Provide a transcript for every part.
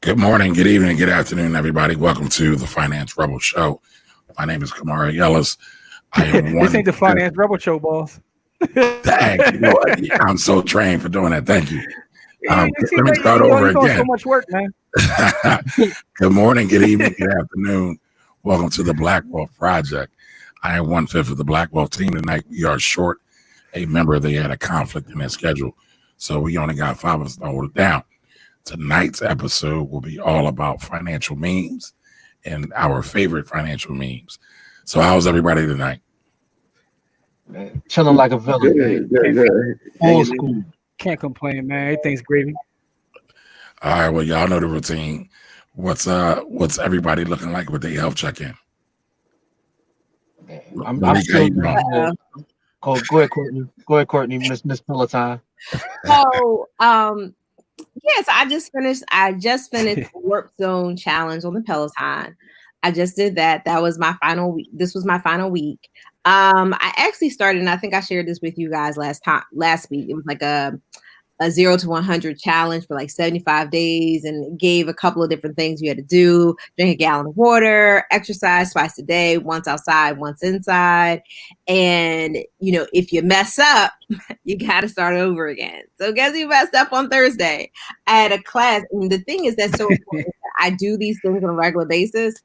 Good morning, good evening, good afternoon, everybody. Welcome to the Finance Rebel Show. My name is Kamara Ellis. I am This one. ain't the Finance Rebel Show, boss. Dang, you know what? I'm so trained for doing that. Thank you. It Let seems me like start over you're doing so again. much work, man. Good morning, good evening, good afternoon. Welcome to the Black Wolf Project. I am 1/5 of the Black Wolf team tonight. We are short a member. They had a conflict in their schedule, so we only got 5 of us to hold it down. Tonight's episode will be all about financial memes and our favorite financial memes. So how's everybody tonight? Man, chilling like a villain, man. Old school. Can't complain, man. Everything's gravy. All right, well, y'all know the routine. What's everybody looking like with their health check-in? I'm still Go ahead, Courtney. Go ahead, Courtney. Miss Peloton. So, yes, I just finished Warp Zone Challenge on the Peloton. I just did that. That was my final week. This was my final week. I actually started, and I think I shared this with you guys last week. It was like a 0 to 100 challenge for like 75 days, and it gave a couple of different things you had to do: drink a gallon of water, exercise twice a day, once outside, once inside. And if you mess up, you got to start over again. So guess who messed up on Thursday? I had a class, and the thing is that's so important. I do these things on a regular basis.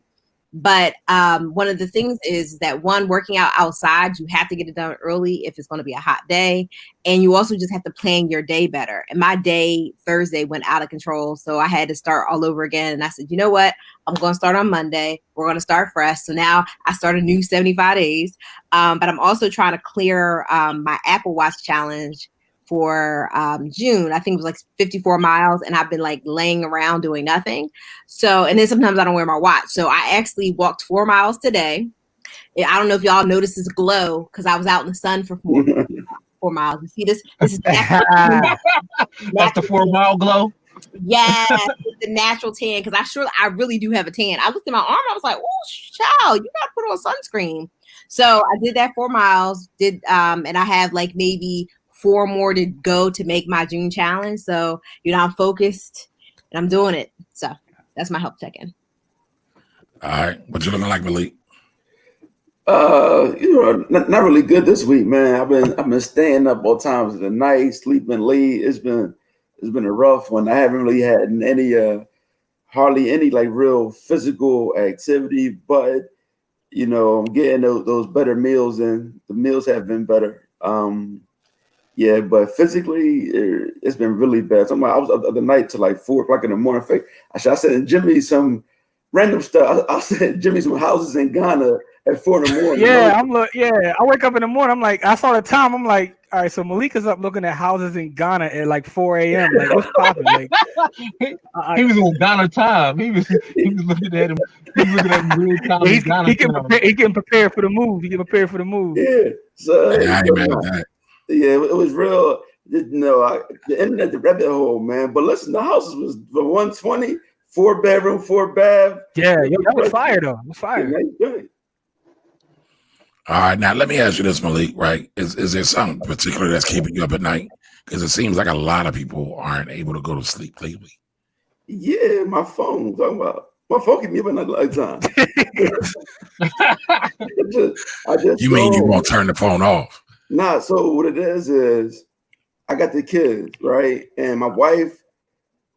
But one of the things is that working out outside, you have to get it done early if it's going to be a hot day. And you also just have to plan your day better. And my day Thursday went out of control. So I had to start all over again. And I said, you know what? I'm going to start on Monday. We're going to start fresh. So now I start a new 75 days. But I'm also trying to clear my Apple Watch challenge for June. I think it was like 54 miles, and I've been like laying around doing nothing. So, and then sometimes I don't wear my watch. So I actually walked 4 miles today. I don't know if y'all noticed this glow because I was out in the sun for 4 miles. You see this? This is that's the 4 mile glow. Yeah, it's the natural tan because I really do have a tan. I looked at my arm, I was like, oh, child, you gotta put on sunscreen. So I did that 4 miles, and I have like maybe 4 more to go to make my June challenge. So, I'm focused and I'm doing it. So that's my health check-in. All right. What you looking like, Malik? Not really good this week, man. I've been staying up all times of the night, sleeping late. It's been a rough one. I haven't really had hardly any like real physical activity, but I'm getting those better meals, and the meals have been better. Yeah, but physically, it's been really bad. So I was up the other night till like 4 o'clock in the morning. I sent Jimmy some random stuff. I sent Jimmy some houses in Ghana at 4 in the morning. Yeah, I wake up in the morning. I'm like, I saw the time. I'm like, all right, so Malika's up looking at houses in Ghana at like 4 a.m. Like, what's popping? Like, he was on Ghana time. He was looking at him. He was looking at him real time. He can prepare for the move. Yeah, so I ain't mad at that. Yeah, it was real. The internet, the rabbit hole, man. But listen, the houses was for 120, 4 bedroom, 4 bath. Yeah, that was fire though. It was fire. Yeah, all right, now let me ask you this, Malik. Right? Is there something particular that's keeping you up at night? Because it seems like a lot of people aren't able to go to sleep lately. Yeah, my phone. I'm talking about my phone keep me up at night time. You mean you won't turn the phone off? Nah, so what it is I got the kids, right? And my wife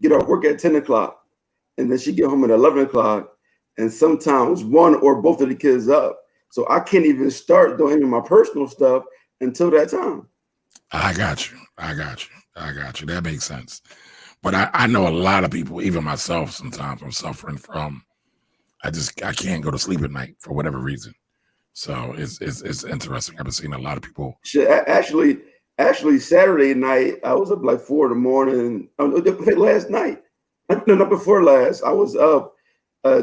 get off work at 10 o'clock, and then she get home at 11 o'clock, and sometimes one or both of the kids up. So I can't even start doing any of my personal stuff until that time. I got you. That makes sense. But I know a lot of people, even myself, sometimes I'm suffering from, I can't go to sleep at night for whatever reason. So it's interesting. I've been seeing a lot of people. Actually, Saturday night, I was up like 4 in the morning. Last night, no, not before last, I was up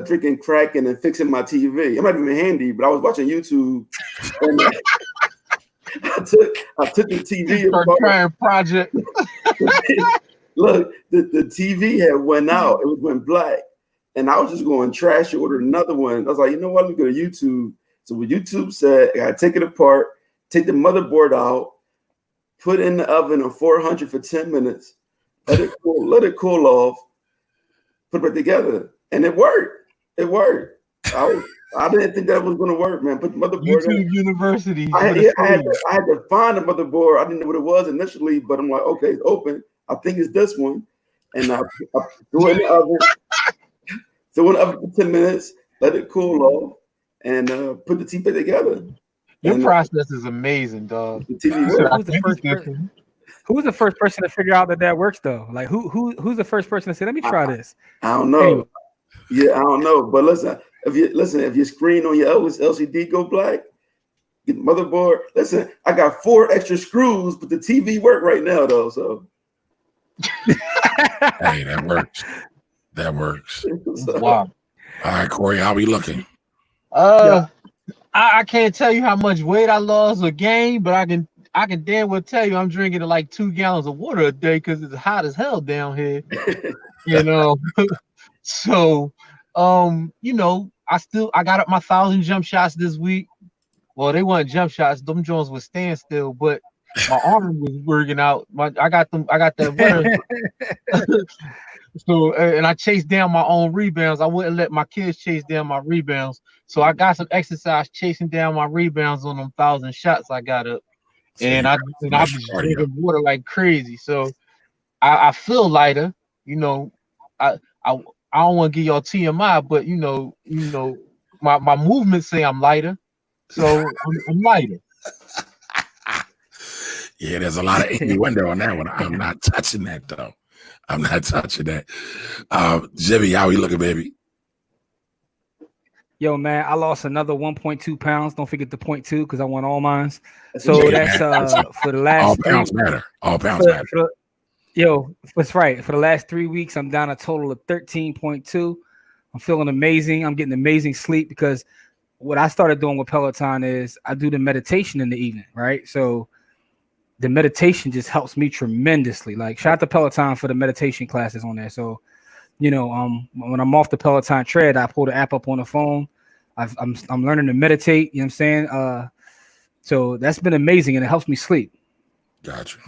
drinking crack and then fixing my TV. It might have been handy, but I was watching YouTube. And I took the TV apart. Project. Look, the TV had went out. It went black. And I was just going trash order another one. I was like, you know what? Let me go to YouTube. So what YouTube said, I gotta take it apart, take the motherboard out, put it in the oven on 400 for 10 minutes, let it cool off, put it together, and it worked. It worked. I didn't think that was going to work, man. Put the motherboard YouTube in. University. I had to find the motherboard. I didn't know what it was initially, but I'm like, okay, it's open. I think it's this one, and I threw it in the oven. Threw it in the oven for 10 minutes. Let it cool off, and put the TV together. Your process is amazing, dog. The TV worked. Who's the first person to figure out that works though? Like who's the first person to say, let me try this? I don't know. Anyway. Yeah, I don't know. But listen, if your screen on your LCD go black, get the motherboard. Listen, I got 4 extra screws, but the TV work right now though. So hey, that works. That works. Wow. All right, Corey, how we looking? I can't tell you how much weight I lost or gained, but I can damn well tell you I'm drinking like 2 gallons of water a day because it's hot as hell down here. You know. So you know, I got up my 1,000 jump shots this week. Well, they weren't jump shots, them Jones was standstill, but my arm was working out. I got that winner. So and I chased down my own rebounds. I wouldn't let my kids chase down my rebounds. So I got some exercise chasing down my rebounds on them 1,000 shots I got up. And I was drinking water like crazy. So I feel lighter. You know, I don't want to give y'all TMI, but you know, my movements say I'm lighter. So I'm lighter. Yeah, there's a lot of innuendo on that one. I'm not touching that though. I'm not touching that. Jimmy, how we looking, baby? Yo, man, I lost another 1.2 pounds. Don't forget the 0.2 because I won all mine. So that's for the last. All pounds matter. All pounds matter. Yo, that's right. For the last 3 weeks, I'm down a total of 13.2. I'm feeling amazing. I'm getting amazing sleep because what I started doing with Peloton is I do the meditation in the evening, right? So the meditation just helps me tremendously. Like, shout out to Peloton for the meditation classes on there. So, you know, when I'm off the Peloton tread, I pull the app up on the phone. I'm learning to meditate. You know what I'm saying? So that's been amazing, and it helps me sleep. Gotcha.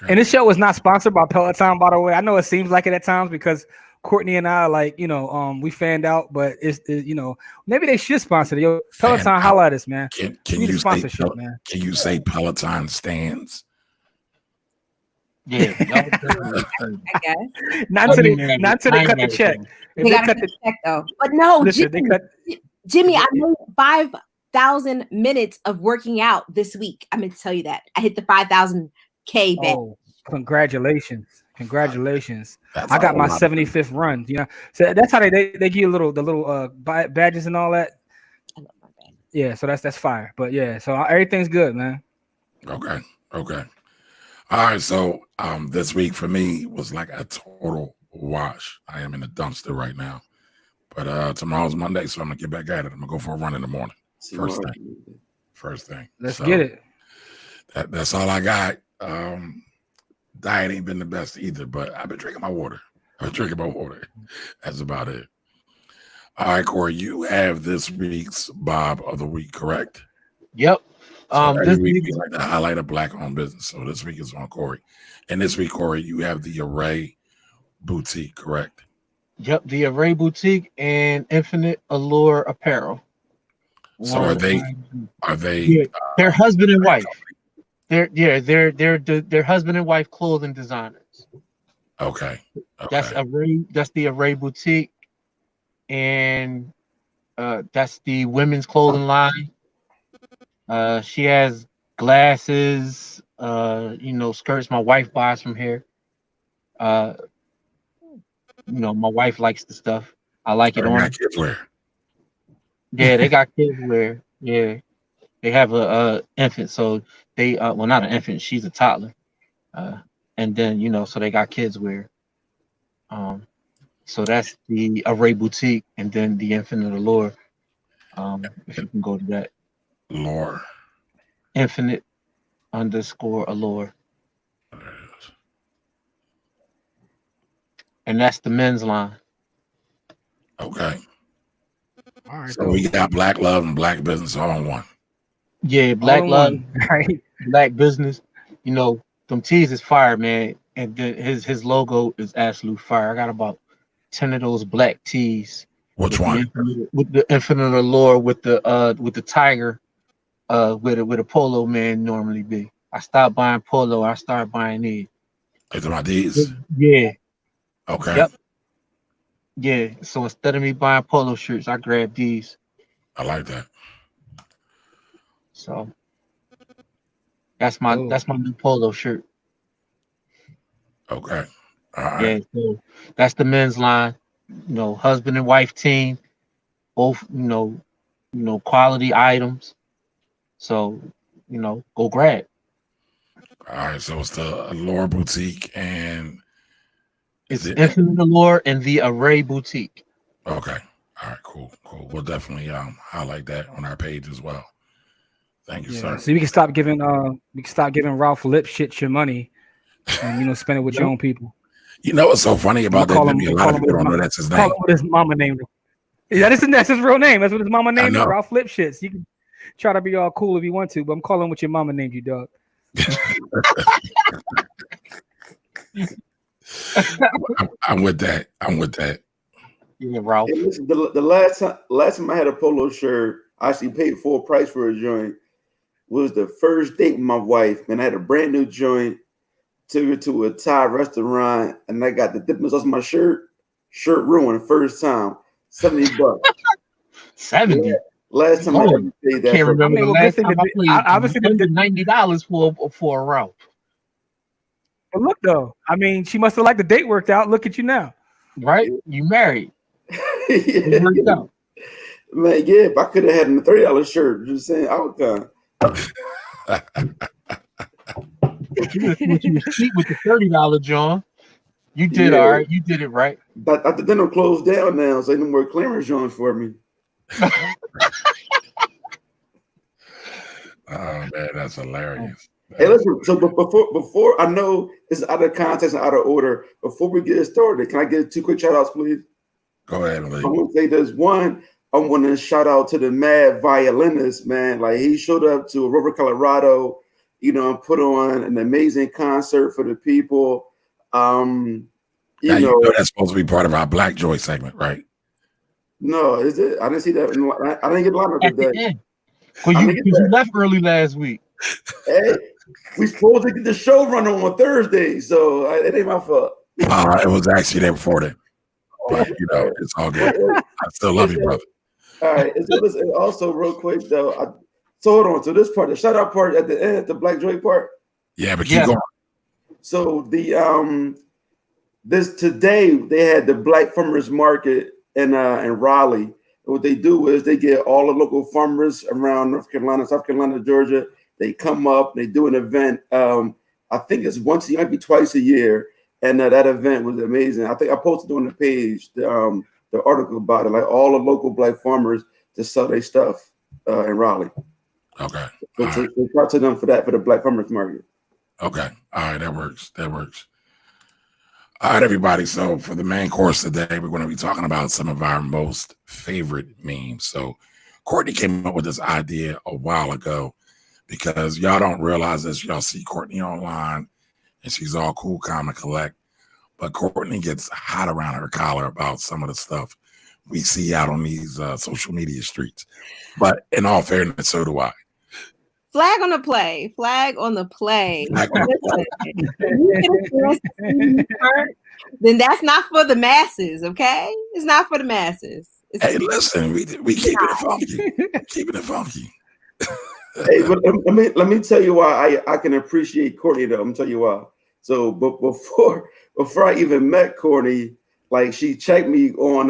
And this show is not sponsored by Peloton, by the way. I know it seems like it at times because Courtney and I, like, you know, we fanned out, but it's you know, maybe they should sponsor it. Yo, Peloton, highlight us, man. Can you sponsorship, man? Can you say Peloton stands? Yeah. I guess. Not till they cut the check. They got to cut the check though. But no, listen, Jimmy, I made 5,000 minutes of working out this week. I'm going to tell you that. I hit the 5,000K bet. Oh, congratulations. I got my 75th run. You know, so that's how they give you the little badges and all that. I love my badge. Yeah, so that's fire. But yeah, so everything's good, man. Okay. All right, so this week for me was like a total wash. I am in the dumpster right now. But tomorrow's Monday, so I'm gonna get back at it. I'm gonna go for a run in the morning. First thing. Let's get it. That's all I got. Diet ain't been the best either, but I've been drinking my water. That's about it. All right, Corey, you have this week's Bob of the Week, correct? Yep. So this week we like to highlight a Black-owned business. So this week is on Corey. And this week, Corey, you have the Array Boutique, correct? Yep, the Array Boutique and Infinite Allure Apparel. So are they they're husband and wife. They're husband and wife clothing designers. Okay. That's the Array Boutique, and that's the women's clothing line. She has glasses, skirts my wife buys from here. My wife likes the stuff. I like it on. Kids wear. Yeah, they got kids wear. Yeah, they have a infant, so they not an infant. She's a toddler, and then so they got kids wear. So that's the Array Boutique, and then the Infinite Allure. If you can go to that. Allure. Infinite _ Allure. And that's the men's line. Okay. All right. So we got Black Love and Black Business all in one. Yeah, Black Love, right? Black Business. Them tees is fire, man. and then his logo is absolute fire. I got about 10 of those black tees. Which one? With the Infinite Allure with the tiger, with a polo man normally be. I stopped buying polo. I started buying these. Is it my D's? Yeah. Okay. Yep. Yeah. So instead of me buying polo shirts, I grabbed these. I like that. So that's my new polo shirt. Okay. All right. Yeah. So that's the men's line. Husband and wife team, both quality items. So go grab. All right. So it's the Allure Boutique and it's Infinite Allure and the Array Boutique. Okay. All right. Cool. We'll definitely highlight that on our page as well. Thank you, sir. So we can stop giving Ralph Lipschitz your money, and spend it with your own people. You know what's so funny about that? Maybe a lot of people don't know that's his name. Call him what his mama named him. Yeah, that's his real name. That's what his mama named him, Ralph Lipschitz. You can try to be all cool if you want to, but I'm calling what your mama named you, dog. I'm with that. Yeah, Ralph. Hey, listen, the last time I had a polo shirt, I actually paid full price for a joint. Was the first date with my wife, and I had a brand new joint. Took her to a Thai restaurant, and I got the dipping sauce on my shirt. Shirt ruined first time. $70. 70. Last time I ever paid that. Can't remember the last time I paid. Obviously, $90 for a Ralph. But look, though, she must have liked the date worked out. Look at you now, right? You married. It worked out. Man, yeah, if I could have had a $30 shirt, just saying, I would come. You was cheap with the $30, John. You did all right. You did it right. But after dinner closed down now, so no more clearance joints for me. Oh man, that's hilarious. Hey, listen. So before I know it's out of context and out of order. Before we get started, can I get 2 quick shout outs, please? Go ahead, Lee. I want to say there's one. I want to shout out to the mad violinist, man. Like he showed up to Rover, Colorado, and put on an amazing concert for the people. You know that's supposed to be part of our Black Joy segment, right? No, is it? I didn't see that. I didn't get a lot of today. Well, you left early last week. Hey, we supposed to get the show run on Thursday, so it ain't my fault. It was actually there before then. But, it's all good. I still love you, brother. All right. And also, real quick, though, so hold on. So this part, the shout out part at the end, the Black Joy part. Yeah, but keep going. So the today they had the Black Farmers Market in Raleigh. And what they do is they get all the local farmers around North Carolina, South Carolina, Georgia. They come up, they do an event. I think it's once, it might be twice a year. And that event was amazing. I think I posted on the page the article about it, like all the local Black farmers to sell their stuff in Raleigh. Okay. So talk to them for the Black Farmers Market. Okay. All right. That works. All right, everybody. So for the main course today, we're going to be talking about some of our most favorite memes. So Courtney came up with this idea a while ago because y'all don't realize this. Y'all see Courtney online and she's all cool, calm, and collect. But Courtney gets hot around her collar about some of the stuff we see out on these social media streets. But in all fairness, so do I. Flag on the play. Then that's not for the masses, okay? It's not for the masses. Hey, listen, we keeping it funky. Hey, but let me tell you why I can appreciate Courtney though. I'm gonna tell you why. So, but before I even met Courtney, like she checked me on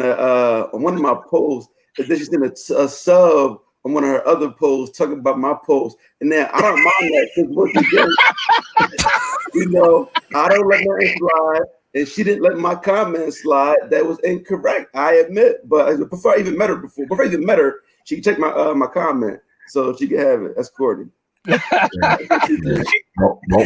one of my posts, and then she sent a sub on one of her other posts talking about my post, and then I don't mind that because what she did, I don't let her slide, and she didn't let my comment slide. That was incorrect, I admit. But before I even met her, she checked my comment, so she could have it. That's Courtney. Both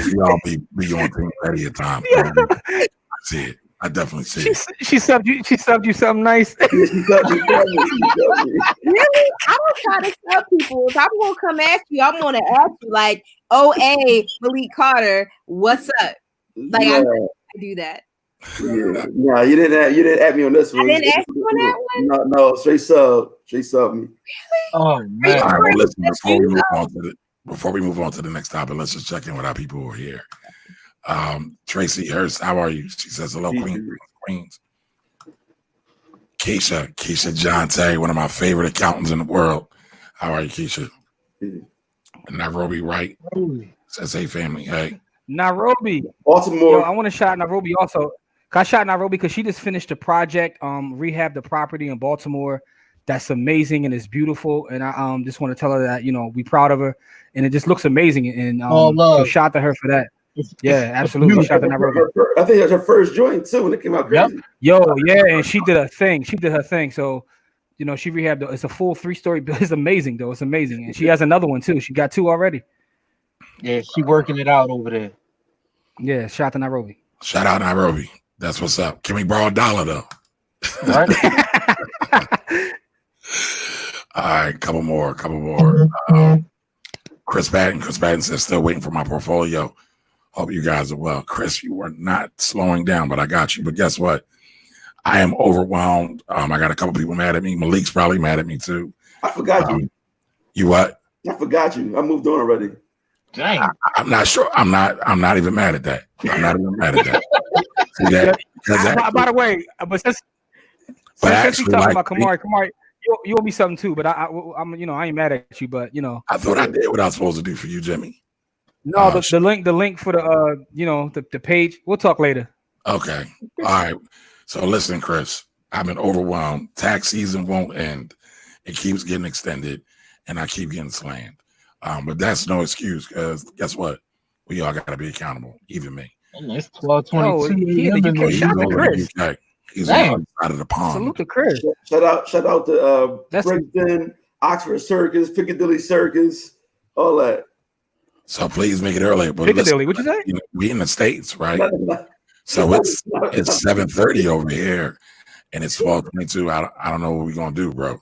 of y'all be on Team Ready at times. I see it. I definitely see it. She subbed you something nice. Really? I don't try to sub people. If I'm gonna come at you, I'm gonna ask you like, "Oh, hey, Malik Carter, what's up?" Like I do that. Yeah, no, you didn't add me on this one. I didn't ask you on that one. No, straight sub me. Oh man. All right, well, listen, before we move on to the next topic, let's just check in with our people who are here. Tracy Hurst, how are you? She says hello, Queens. Keisha John Tay, one of my favorite accountants in the world. How are you, Keisha? Nairobi Wright says, hey, family. Hey. Nairobi. Baltimore. Yo, I want to shout Nairobi also. I shot Nairobi because she just finished a project, rehab the property in Baltimore. That's amazing and it's beautiful. And I just want to tell her that, we proud of her. And it just looks amazing. And so shout to her for that. Yeah, absolutely. Shout to Nairobi. I think that's her first joint too when it came out crazy. Yep. Yo, yeah, and she did her thing. So, she rehabbed. It's a full 3-story. It's amazing though. It's amazing, and she has another one too. She got 2 already. Yeah, she working it out over there. Yeah, shout out to Nairobi. Shout out Nairobi. That's what's up. Can we borrow $1 though? Right. All right, couple more. Chris Patton says still waiting for my portfolio. Hope you guys are well. Chris, you are not slowing down, but I got you. But guess what? I am overwhelmed. I got a couple people mad at me. Malik's probably mad at me too. I forgot you. You what? I forgot you. I moved on already. Dang. I'm not sure. I'm not even mad at that. I'm not even mad at that. See that? By the way, but since we talking about Kamari, you owe me something too. But I'm I ain't mad at you. But I thought I did what I was supposed to do for you, Jimmy. No, the link for the the page. We'll talk later. Okay. All right. So listen, Chris, I've been overwhelmed. Tax season won't end. It keeps getting extended, and I keep getting slammed. But that's no excuse because guess what? We all got to be accountable, even me. It's 12:22. He's on the other side of the pond. Salute to Chris. Shout out to Brixton, Oxford Circus, Piccadilly Circus, all that. So please make it earlier. But Piccadilly, what you say? We in the States, right? So it's 7:30 over here, and it's 12:22. I don't know what we're gonna do, bro.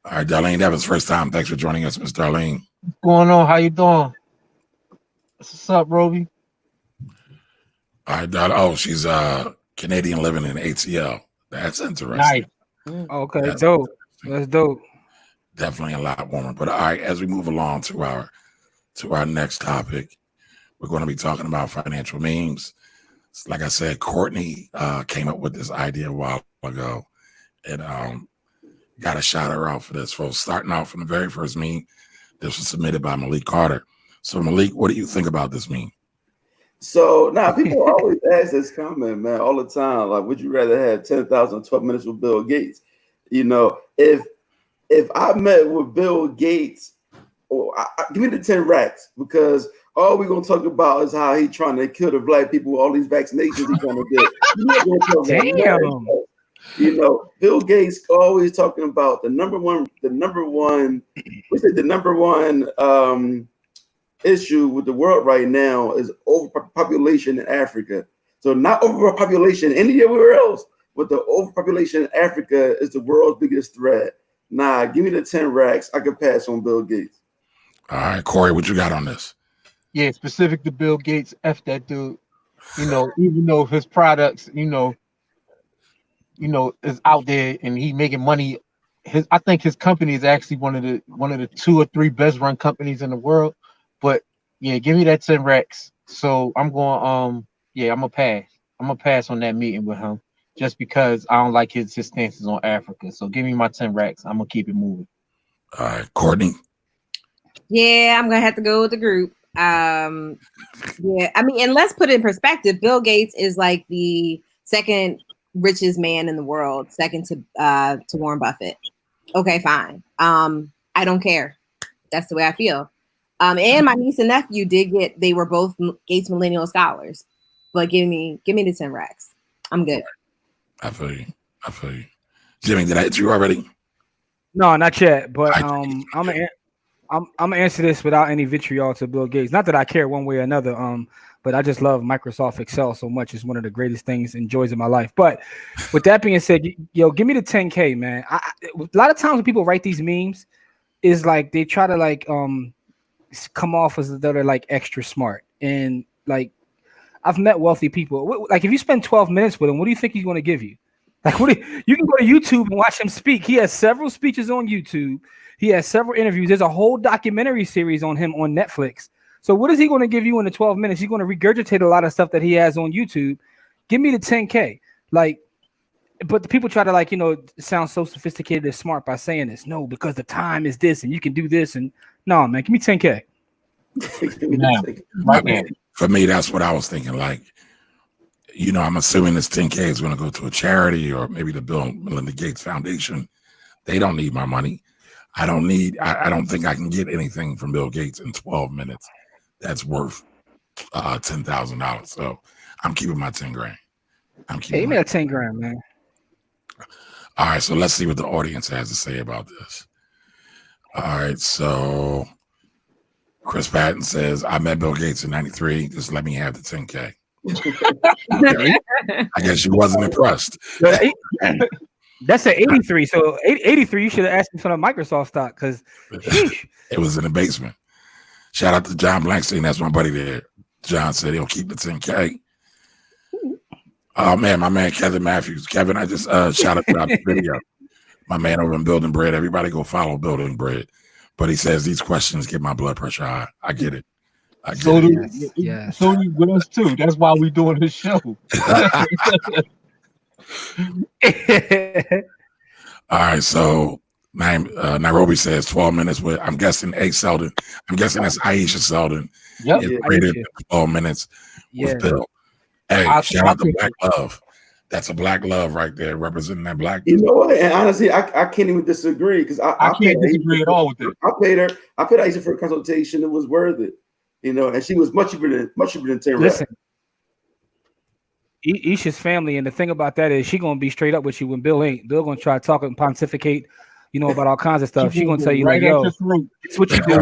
All right, Darlene, that was first time. Thanks for joining us, Miss Darlene. What's going on? How you doing? What's up, Roby? All right, she's Canadian living in ATL. That's interesting. Nice. Okay, that's dope. That's dope. Definitely a lot warmer. But all right, as we move along to our next topic, we're going to be talking about financial memes. Like I said, Courtney came up with this idea a while ago, and got to shout her out for this. Folks, starting out from the very first meme, this was submitted by Malik Carter. So Malik, what do you think about this meme? So now people always ask this comment, man, all the time. Like, would you rather have 10,000 12 minutes with Bill Gates? If I met with Bill Gates, give me the 10 racks, because all we're gonna talk about is how he trying to kill the black people with all these vaccinations he's trying to get. Damn. Bill Gates always talking about the number one issue with the world right now is overpopulation in Africa. So not overpopulation anywhere else, but the overpopulation in Africa is the world's biggest threat. Nah, give me the 10 racks. I could pass on Bill Gates. All right, Corey, what you got on this? Yeah, specific to Bill Gates, F that dude. Even though his products, is out there and he making money. I think his company is actually one of the 2 or 3 best run companies in the world. But yeah, give me that 10 racks. So I'm going I'm gonna pass. I'm gonna pass on that meeting with him just because I don't like his stances on Africa. So give me my 10 racks. I'm gonna keep it moving. All right, Courtney. Yeah, I'm gonna have to go with the group. And let's put it in perspective. Bill Gates is like the second richest man in the world, second to Warren Buffett. Okay, fine. I don't care. That's the way I feel. And my niece and nephew they were both Gates Millennial Scholars. But give me the 10 racks. I'm good. I feel you. Jimmy, did I hit you already? No, not yet. But I'm gonna answer this without any vitriol to Bill Gates. Not that I care one way or another. But I just love Microsoft Excel so much. It's one of the greatest things and joys in my life. But with that being said, give me the 10K, man. A lot of times when people write these memes, is like they try to come off as though they're like extra smart, and like I've met wealthy people. Like if you spend 12 minutes with him, what do you think he's going to give you? Like you can go to YouTube and watch him speak. He has several speeches on YouTube. He has several interviews. There's a whole documentary series on him on Netflix. So what is he going to give you in the 12 minutes? He's going to regurgitate a lot of stuff that he has on YouTube. Give me the 10K. Like, but the people try to like, sound so sophisticated and smart by saying this. No, because the time is this and you can do this. And no, man, give me 10K. For me, that's what I was thinking. Like, I'm assuming this 10K is going to go to a charity or maybe the Bill and Melinda Gates Foundation. They don't need my money. I don't think I can get anything from Bill Gates in 12 minutes that's worth $10,000. So I'm keeping my 10 grand. Give me that 10 grand, man. All right, so let's see what the audience has to say about this. All right, so Chris Patton says, I met Bill Gates in 93. Just let me have the 10K. I guess you wasn't impressed. That's at 83. So 83, you should have asked him for the Microsoft stock because it was in the basement. Shout out to John Blankstein. That's my buddy there. John said he'll keep the 10K. Oh man, my man Kevin Matthews. Kevin, I just shout out the video. My man over in Building Bread. Everybody go follow Building Bread. But he says these questions get my blood pressure high. I get it. So do you with us too. That's why we doing this show. All right, so Nairobi says 12 minutes with, I'm guessing A. Selden. I'm guessing that's Aisha Selden. Yep. It's rated 12 minutes with Bill. Hey, shout out to Black Love. That's a Black Love right there, representing that black. You know what? And honestly, I can't even disagree because I can't disagree at all with it. I paid Aisha for a consultation. It was worth it. And she was much cheaper than 10 Listen, Isha's family, and the thing about that is she gonna be straight up with you when Bill ain't. Bill gonna try to talk and pontificate, about all kinds of stuff. She gonna tell you right like, yo, it's what you do.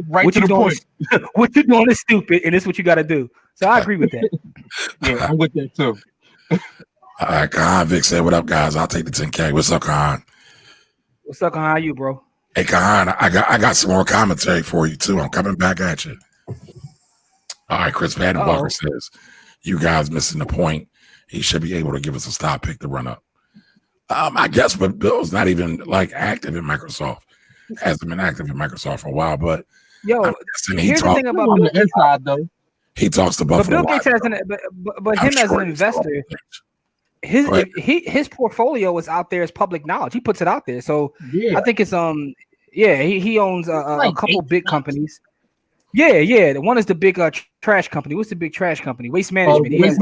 Right what to you the doing? point. What you doing is stupid, and it's what you got to do. So I agree with that. Yeah, I'm with that too. All right, Kahan Vic said, "What up, guys? I'll take the 10K. What's up, Kahan? What's up, Kahan? How you, bro? Hey, Kahan, I got some more commentary for you too. I'm coming back at you. All right, Chris Patton Walker says, "You guys missing the point. He should be able to give us a stop pick to run up." I guess, but Bill's not even like active in Microsoft. Hasn't been active in Microsoft for a while, but here's the thing about Bill inside though. He talks to Buffalo. But Bill Gates but him as an investor, his portfolio is out there as public knowledge. He puts it out there, so I think it's he owns a couple big companies. Yeah. The one is the big trash company. What's the big trash company? Waste Management. He has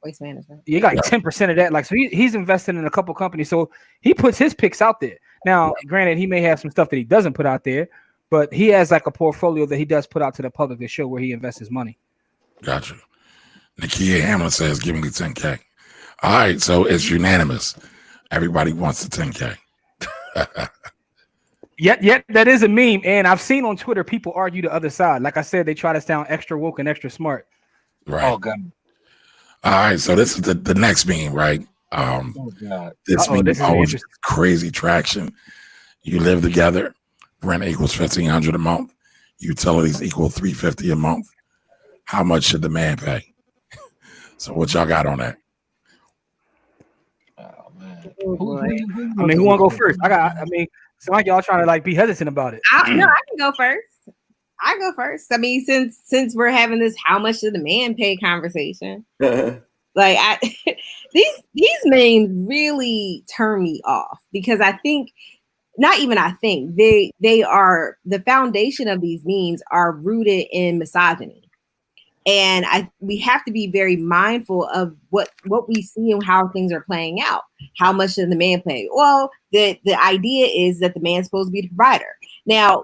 Waste Management. You got 10% of that. Like, so he's invested in a couple companies. So he puts his picks out there. Now, granted, he may have some stuff that he doesn't put out there, but he has like a portfolio that he does put out to the public to show where he invests his money. Gotcha. Nakia Hamlin says, "Give me the 10K." All right, so it's unanimous. Everybody wants the 10K. Yet that is a meme, and I've seen on Twitter people argue the other side. Like I said, they try to sound extra woke and extra smart. Right. Oh God. All right, so this is the next meme, right? This meme holds crazy traction. You live together, rent equals $1,500 a month, utilities equal $350 a month. How much should the man pay? So what y'all got on that? Oh man. Who want to go first? It's like y'all trying to like be hesitant about it. I can go first. I go first. I mean, since we're having this how much did the man pay conversation, like these memes really turn me off because I think they are the foundation of these memes are rooted in misogyny. And we have to be very mindful of what we see and how things are playing out. How much does the man pay? Well, the idea is that the man's supposed to be the provider. Now,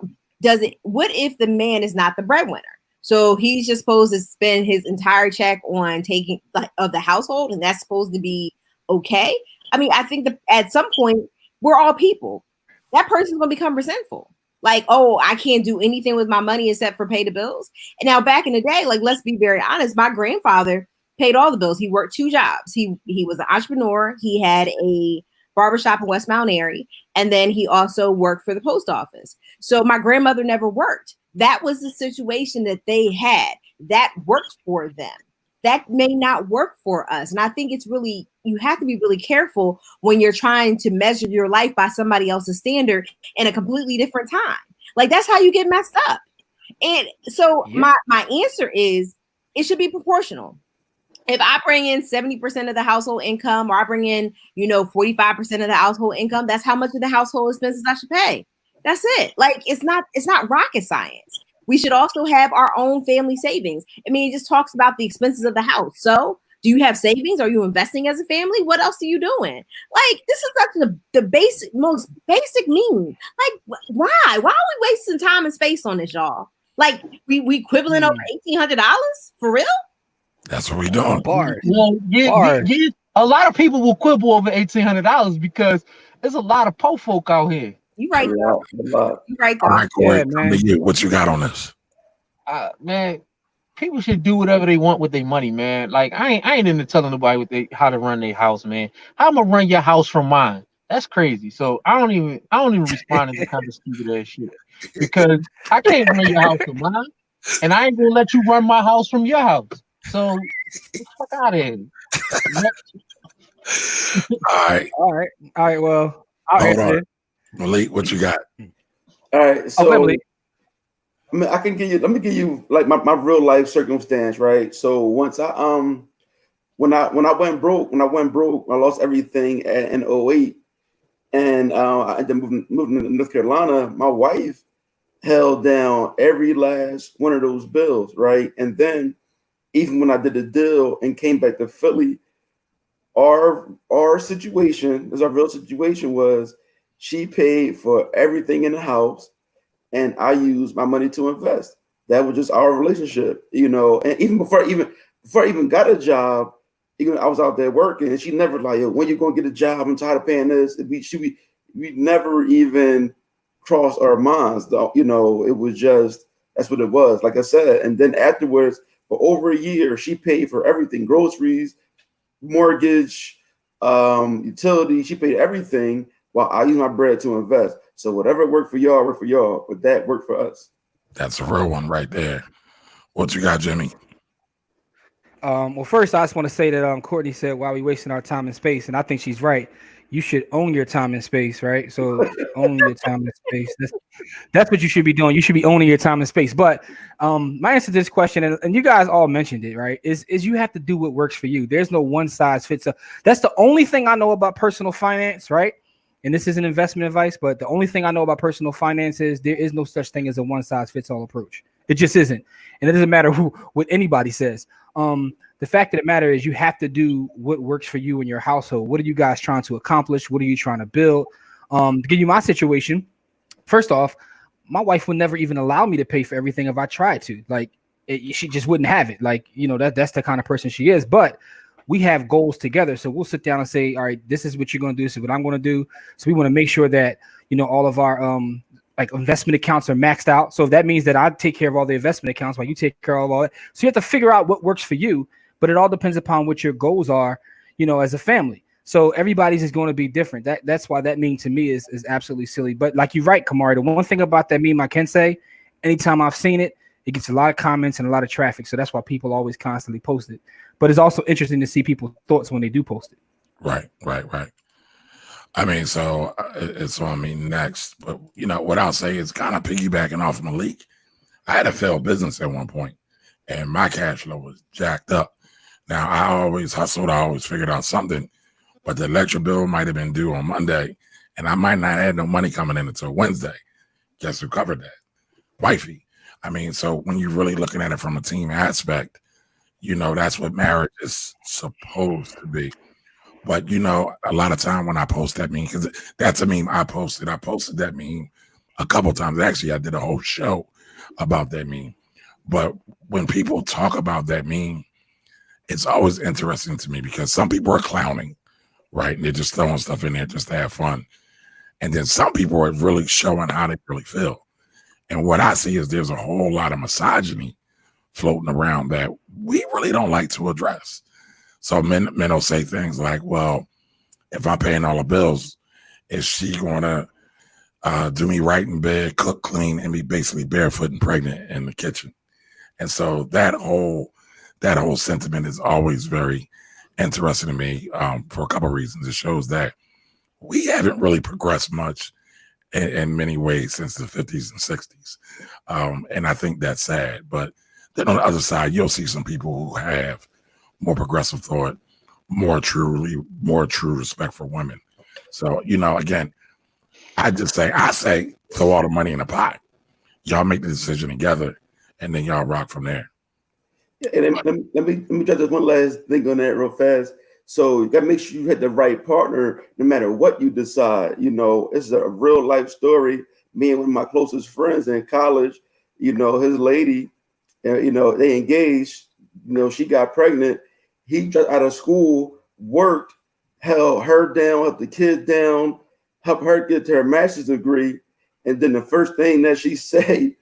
what if the man is not the breadwinner? So he's just supposed to spend his entire check on taking of the household, and that's supposed to be okay? I mean, I think that at some point we're all people. That person's going to become resentful. Like, oh, I can't do anything with my money except for pay the bills. And now back in the day, like, let's be very honest, my grandfather paid all the bills. He worked 2 jobs. He was an entrepreneur. He had a barbershop in West Mount Airy. And then he also worked for the post office. So my grandmother never worked. That was the situation that they had. That worked for them. that may not work for us. And I think you have to be really careful when you're trying to measure your life by somebody else's standard in a completely different time. Like that's how you get messed up. And so my answer is it should be proportional. If I bring in 70% of the household income, or I bring in, 45% of the household income, that's how much of the household expenses I should pay. That's it. Like it's not rocket science. We should also have our own family savings. I mean, it just talks about the expenses of the house. So do you have savings? Are you investing as a family? What else are you doing? Like, this is like the most basic mean. Like, why? Why are we wasting time and space on this, y'all? Like, we quibbling over $1,800 for real? That's what we doing. Bars. Well, a lot of people will quibble over $1,800 because there's a lot of po folk out here. You right, though. You right, though. All right, Corey, come to you. What you got on this? Man, people should do whatever they want with their money, man. Like I ain't into telling nobody how to run their house, man. How am I run your house from mine? That's crazy. So I don't even respond to the kind of stupid ass shit because I can't run your house from mine, and I ain't gonna let you run my house from your house. So get the fuck out of here. All right. Well, I'll answer it. Malik, what you got? All right, so Malik. I mean, let me give you like my real life circumstance, right? So once I when I went broke, I lost everything in 2008, and I ended up moving to North Carolina. My wife held down every last one of those bills, right? And then even when I did the deal and came back to Philly, our situation, our real situation was she paid for everything in the house, and I used my money to invest. That was just our relationship, And even before I even got a job, I was out there working, and she never like, yo, when you gonna get a job? I'm tired of paying this. We never even crossed our minds, though. It was just that's what it was. Like I said, and then afterwards, for over a year, she paid for everything: groceries, mortgage, utility. She paid everything while I use my bread to invest. So whatever worked for y'all, but that worked for us. That's a real one right there. What you got, Jimmy? Well, first, I just want to say that Courtney said, why are we wasting our time and space? And I think she's right. You should own your time and space, right? So own your time and space. That's what you should be doing. You should be owning your time and space. But my answer to this question, and you guys all mentioned it, right, is you have to do what works for you. There's no one size fits all. That's the only thing I know about personal finance, right? And this isn't investment advice, but the only thing I know about personal finance is there is no such thing as a one size fits all approach. It just isn't. And it doesn't matter what anybody says. The fact of the matter is you have to do what works for you and your household. What are you guys trying to accomplish? What are you trying to build? To give you my situation, first off, my wife would never even allow me to pay for everything if I tried to. Like she just wouldn't have it. Like, that's the kind of person she is. But we have goals together. So we'll sit down and say, all right, this is what you're going to do. This is what I'm going to do. So we want to make sure that, all of our like investment accounts are maxed out. So if that means that I take care of all the investment accounts while you take care of all that. So you have to figure out what works for you, but it all depends upon what your goals are, as a family. So everybody's is going to be different. That's why that meme to me is absolutely silly. But like you're right, Kamari, the one thing about that meme I can say, anytime I've seen it, it gets a lot of comments and a lot of traffic. So that's why people always constantly post it. But it's also interesting to see people's thoughts when they do post it. Right. I mean, so it's on me next. But, what I'll say is kind of piggybacking off Malik. I had a failed business at one point, and my cash flow was jacked up. Now, I always hustled. I always figured out something. But the electric bill might have been due on Monday, and I might not have no money coming in until Wednesday. Guess who covered that? Wifey. I mean, so when you're really looking at it from a team aspect, that's what marriage is supposed to be. But, a lot of time when I post that meme, because that's a meme I posted that meme a couple times. Actually, I did a whole show about that meme. But when people talk about that meme, it's always interesting to me because some people are clowning, right? And they're just throwing stuff in there just to have fun. And then some people are really showing how they really feel. And what I see is there's a whole lot of misogyny floating around that we really don't like to address. So men will say things like, well, if I'm paying all the bills, is she going to do me right in bed, cook, clean, and be basically barefoot and pregnant in the kitchen? And so that whole that whole sentiment is always very interesting to me for a couple of reasons. It shows that we haven't really progressed much in many ways since the 50s and 60s. And I think that's sad. But then on the other side, you'll see some people who have more progressive thought, more true respect for women. So, again, I say throw all the money in a pot. Y'all make the decision together, and then y'all rock from there. And let me try this one last thing on that real fast. So you got to make sure you hit the right partner no matter what you decide. It's a real life story. Me and one of my closest friends in college, his lady, they engaged, she got pregnant. He just out of school, worked, held her down, helped the kids down, helped her get to her master's degree. And then the first thing that she say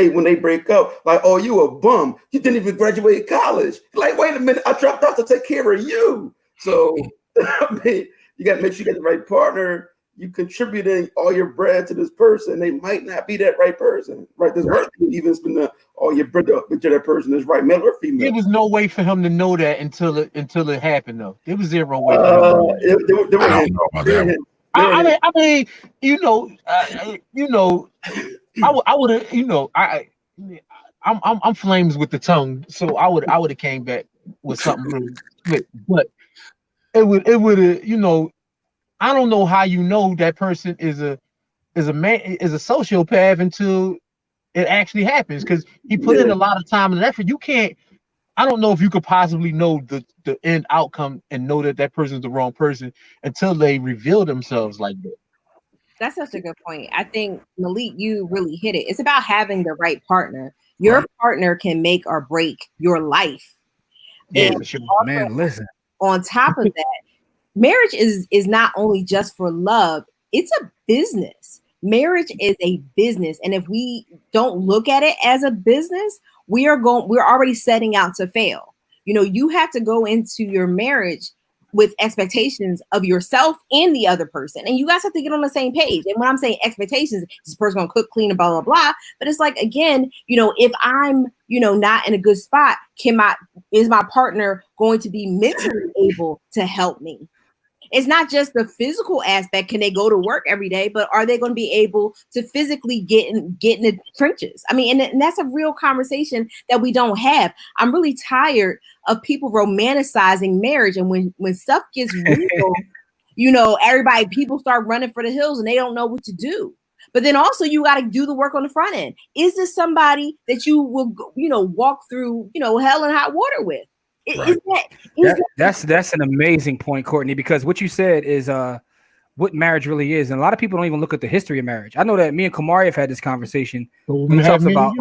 when they break up, like, oh, you a bum. You didn't even graduate college. Like, wait a minute, I dropped out to take care of you. So, I mean, you got to make sure you get the right partner. You contributing all your bread to this person. They might not be that right person, right? There's worth even spend all your bread to that person is right, male or female. There was no way for him to know that until it happened, though. There was zero way. I don't know about that. I mean, I would have, I'm flames with the tongue, so I would have came back with something really quick, but it would have, I don't know how that person is a sociopath until it actually happens, because he put in a lot of time and effort. I don't know if you could possibly know the end outcome and know that person's the wrong person until they reveal themselves like that. That's such a good point. I think, Malik, you really hit it. It's about having the right partner. Your partner can make or break your life. Yeah, for sure. Man, listen. On top of that, marriage is not only just for love, it's a business. Marriage is a business. And if we don't look at it as a business, we're already setting out to fail. You have to go into your marriage with expectations of yourself and the other person. And you guys have to get on the same page. And when I'm saying expectations, this person gonna cook, clean, and blah, blah, blah. But it's like, again, if I'm, not in a good spot, is my partner going to be mentally able to help me? It's not just the physical aspect. Can they go to work every day? But are they going to be able to physically get in the trenches? I mean, and that's a real conversation that we don't have. I'm really tired of people romanticizing marriage. And when stuff gets real, people start running for the hills and they don't know what to do. But then also you got to do the work on the front end. Is this somebody that you will, walk through, hell and hot water with? Right. That's an amazing point, Courtney, because what you said is what marriage really is. And a lot of people don't even look at the history of marriage. I know that me and Kamari have had this conversation. We talked about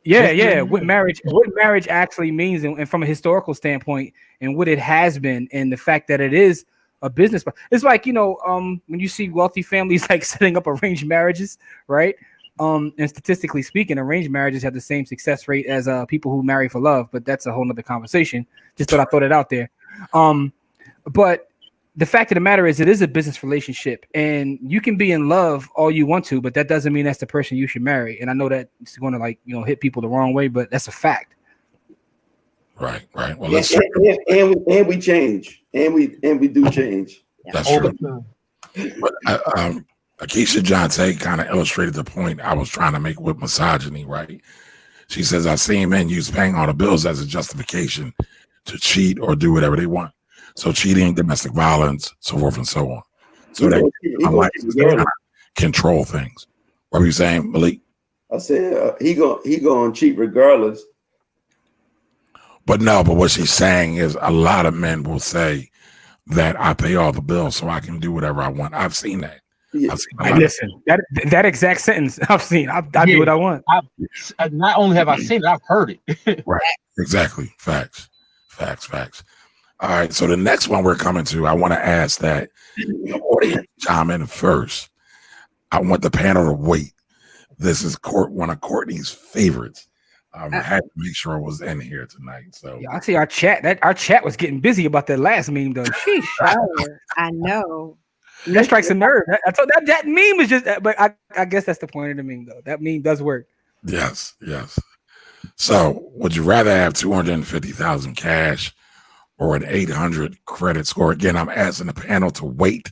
what marriage actually means, and from a historical standpoint, and what it has been, and the fact that it is a business. It's like, when you see wealthy families like setting up arranged marriages, right? And statistically speaking, arranged marriages have the same success rate as people who marry for love, but that's a whole nother conversation. Just thought I'd throw it out there. But the fact of the matter is, it is a business relationship, and you can be in love all you want to, but that doesn't mean that's the person you should marry. And I know that it's going to hit people the wrong way, but that's a fact. Right. Well, let's and we change, and we do change. That's true. But Akeisha Jonte kind of illustrated the point I was trying to make with misogyny, right? She says, I've seen men use paying all the bills as a justification to cheat or do whatever they want. So cheating, domestic violence, so forth and so on. So they kind of control things. What were you saying, Malik? I said he gonna cheat regardless. But what she's saying is a lot of men will say that I pay all the bills so I can do whatever I want. I've seen that. Yeah. Listen, that exact sentence I've seen. I do what I want. Not only have I seen it, I've heard it. Right. Exactly. Facts. All right. So the next one we're coming to, I want to ask that the audience chime in first. I want the panel to wait. This is one of Courtney's favorites. I had to make sure it was in here tonight. So yeah, I see our chat was getting busy about that last meme though. Sheesh. I know. That strikes a nerve. That meme is just, but I guess that's the point of the meme though. That meme does work. Yes. So, would you rather have 250,000 cash or an 800 credit score? Again, I'm asking the panel to wait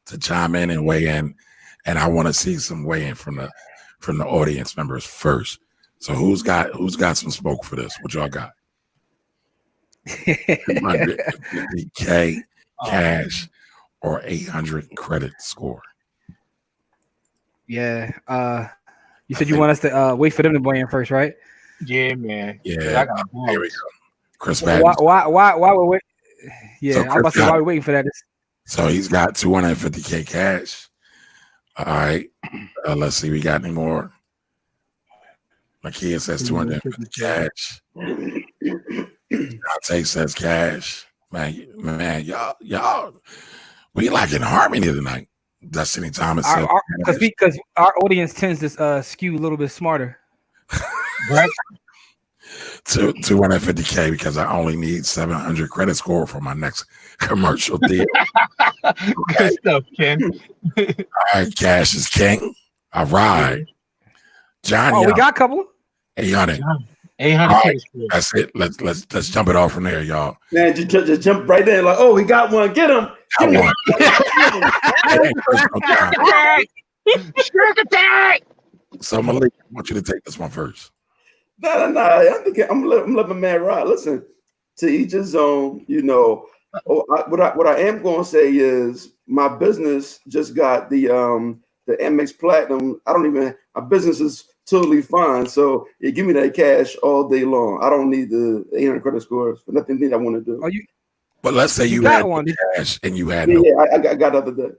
to chime in and weigh in, and I want to see some weigh in from the audience members first. So, who's got some smoke for this? What y'all got? 250K cash or 800 credit score? Yeah. You said you want us to wait for them to weigh in first, right? Yeah, man. Yeah. I got Here we go. Chris Why we're wait? Yeah, So I'm about to say why we waiting for that. So he's got 250K cash. All right. Let's see. We got any more? Makia says 250 cash. Dante says cash. Man, y'all, we like in harmony tonight. Destiny Thomas said because our audience tends to skew a little bit smarter. right. 250K because I only need 700 credit score for my next commercial deal. Good stuff, Ken. All right, cash is king. All right, Johnny. Oh, we got a couple. 800. 800. Right, that's it. Let's jump it off from there, y'all. Man, just jump right there like, oh, he got one. Get him. Got one. So Malik, I want you to take this one first. No. I think I'm letting my man ride. Listen, to each his own. You know, what I am going to say is my business just got the Amex Platinum. My business is totally fine. So you give me that cash all day long. I don't need the 800 credit scores for nothing I want to do. But let's say you had one cash and you had I got other day.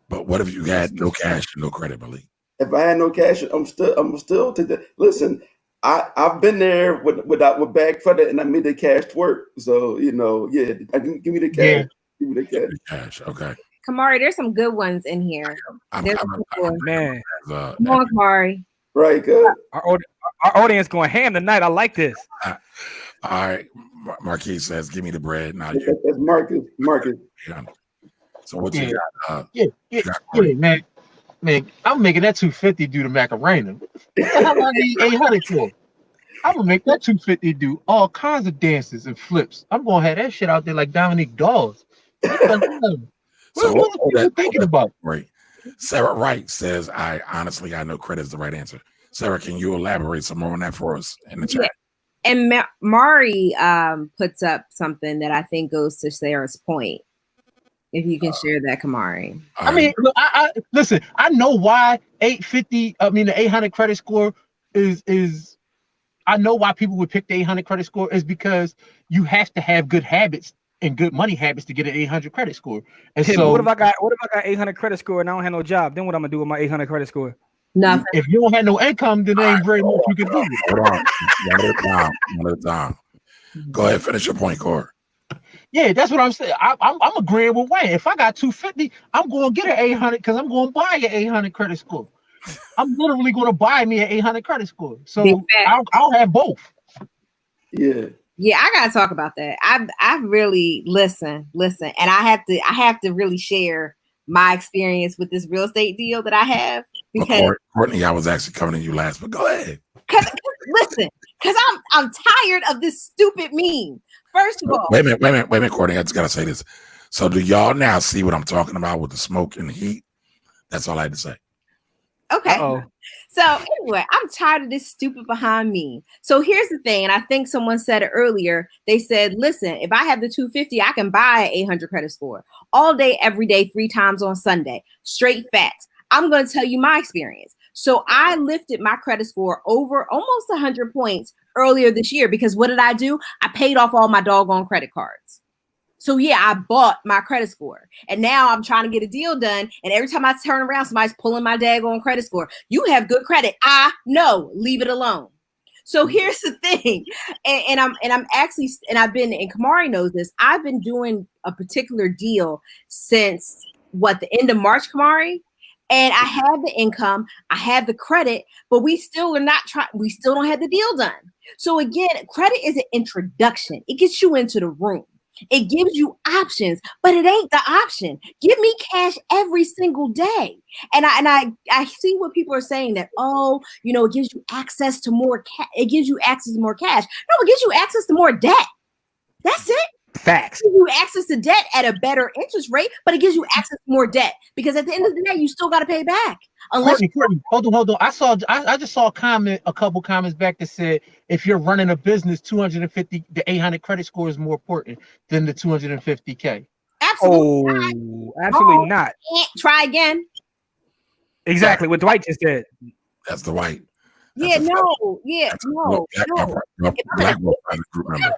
But what if you had no cash and no credit, Malik? If I had no cash, I'm still take that. Listen, I've been there with bad credit and I made the cash work. So give me the cash. Yeah. Give me the cash. Okay. Kamari, there's some good ones in here. Man. Come on, Kamari. Right, good. Our audience going ham tonight. I like this. All right. Marquis says, give me the bread. Now that's Marcus. Yeah. So what you got? Man. Man, I'm making that 250 do the Macarena. What the hell I need 800 for? I'm gonna make that 250 do all kinds of dances and flips. I'm gonna have that shit out there like Dominique Dawes. What are people thinking about? Right. Sarah Wright says, I know credit is the right answer. Sarah, can you elaborate some more on that for us in the chat? And Mari puts up something that I think goes to Sarah's point. If you can share that, Kamari. I mean, look, I listen. I know why 850. I mean, the 800 credit score is. I know why people would pick the 800 credit score is because you have to have good habits and good money habits to get an 800 credit score. And so, what if I got 800 credit score and I don't have no job? Then what I'm gonna do with my 800 credit score? Nothing. If you don't have no income, then there ain't very much you can do. Hold on, one at a time. Go ahead, finish your point, Corey. Yeah, that's what I'm saying. I'm agreeing with Wayne. If I got 250, I'm going to get an 800 because I'm going to buy an 800 credit score. I'm literally going to buy me an 800 credit score. So I'll have both. Yeah. Yeah, I gotta talk about that. I really listen, and I have to really share my experience with this real estate deal that I have because Courtney, I was actually coming to you last, but go ahead. Because I'm tired of this stupid meme. First of all, wait a minute, Courtney. I just gotta say this. So, do y'all now see what I'm talking about with the smoke and the heat? That's all I had to say. Okay. Uh-oh. So anyway, I'm tired of this stupid behind me. So here's the thing, and I think someone said it earlier. They said, "Listen, if I have the 250, I can buy an 800 credit score all day, every day, 3 times on Sunday. Straight facts. I'm going to tell you my experience. So I lifted my credit score over almost 100 points earlier this year because what did I do? I paid off all my doggone credit cards. So yeah, I bought my credit score and now I'm trying to get a deal done. And every time I turn around, somebody's pulling my daggone credit score. You have good credit. I know, leave it alone. So here's the thing. And I've been, and Kamari knows this, I've been doing a particular deal since the end of March, Kamari. And I have the income, I have the credit, but we still don't have the deal done. So again, credit is an introduction. It gets you into the room. It gives you options, but it ain't the option. Give me cash every single day. And I see what people are saying that, oh, it gives you access to more it gives you access to more cash. No, it gives you access to more debt. That's it. Facts. It gives you access to debt at a better interest rate, but it gives you access to more debt because at the end of the day, you still got to pay back. Unless Courtney, hold on. I just saw a couple comments back that said if you're running a business, 250 the 800 credit score is more important than the 250K. Absolutely absolutely not. Try again. Exactly what Dwight just said. That's Dwight. Yeah, no. Black Wolf group member.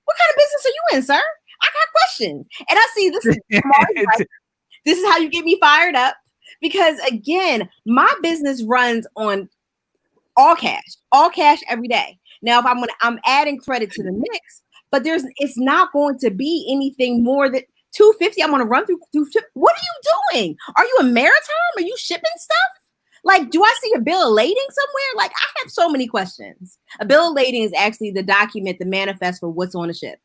What kind of business are you in, sir? I got questions. And I see this this is how you get me fired up. Because again, my business runs on all cash every day. Now, if I'm adding credit to the mix, but it's not going to be anything more than 250. I'm going to run through. What are you doing? Are you a maritime? Are you shipping stuff? Like, do I see a bill of lading somewhere? Like, I have so many questions. A bill of lading is actually the document, the manifest for what's on a ship.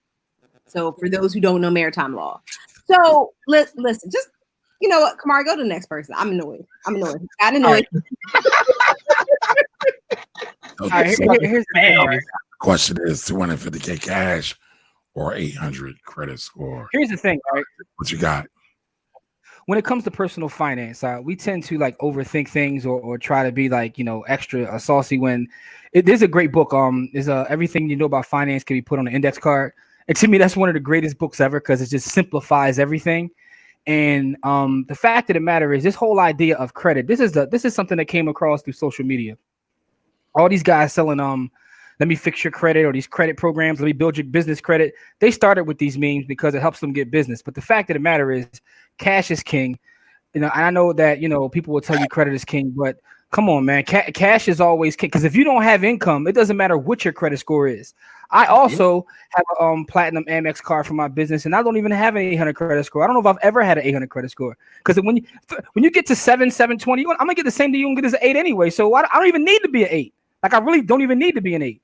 So for those who don't know maritime law. So listen, just, you know what, Kamari, go to the next person. I'm annoyed. Got annoyed. Here's the thing, right? Question is 250K cash or 800 credit score. Here's the thing, right? What you got? When it comes to personal finance, we tend to like overthink things or try to be like, extra saucy when there's a great book. Is Everything You Know About Finance Can Be Put on an Index Card. And to me, that's one of the greatest books ever because it just simplifies everything. And the fact of the matter is this whole idea of credit. This is something that came across through social media. All these guys selling let me fix your credit or these credit programs. Let me build your business credit. They started with these memes because it helps them get business. But the fact of the matter is cash is king. And I know that, people will tell you credit is king, but come on, man. Cash is always king. Because if you don't have income, it doesn't matter what your credit score is. I also have a platinum Amex card for my business, and I don't even have an 800 credit score. I don't know if I've ever had an 800 credit score. Because when you get to 720, I'm going to get the same thing you're going to get as an 8 anyway. So I don't even need to be an 8. Like, I really don't even need to be an 8.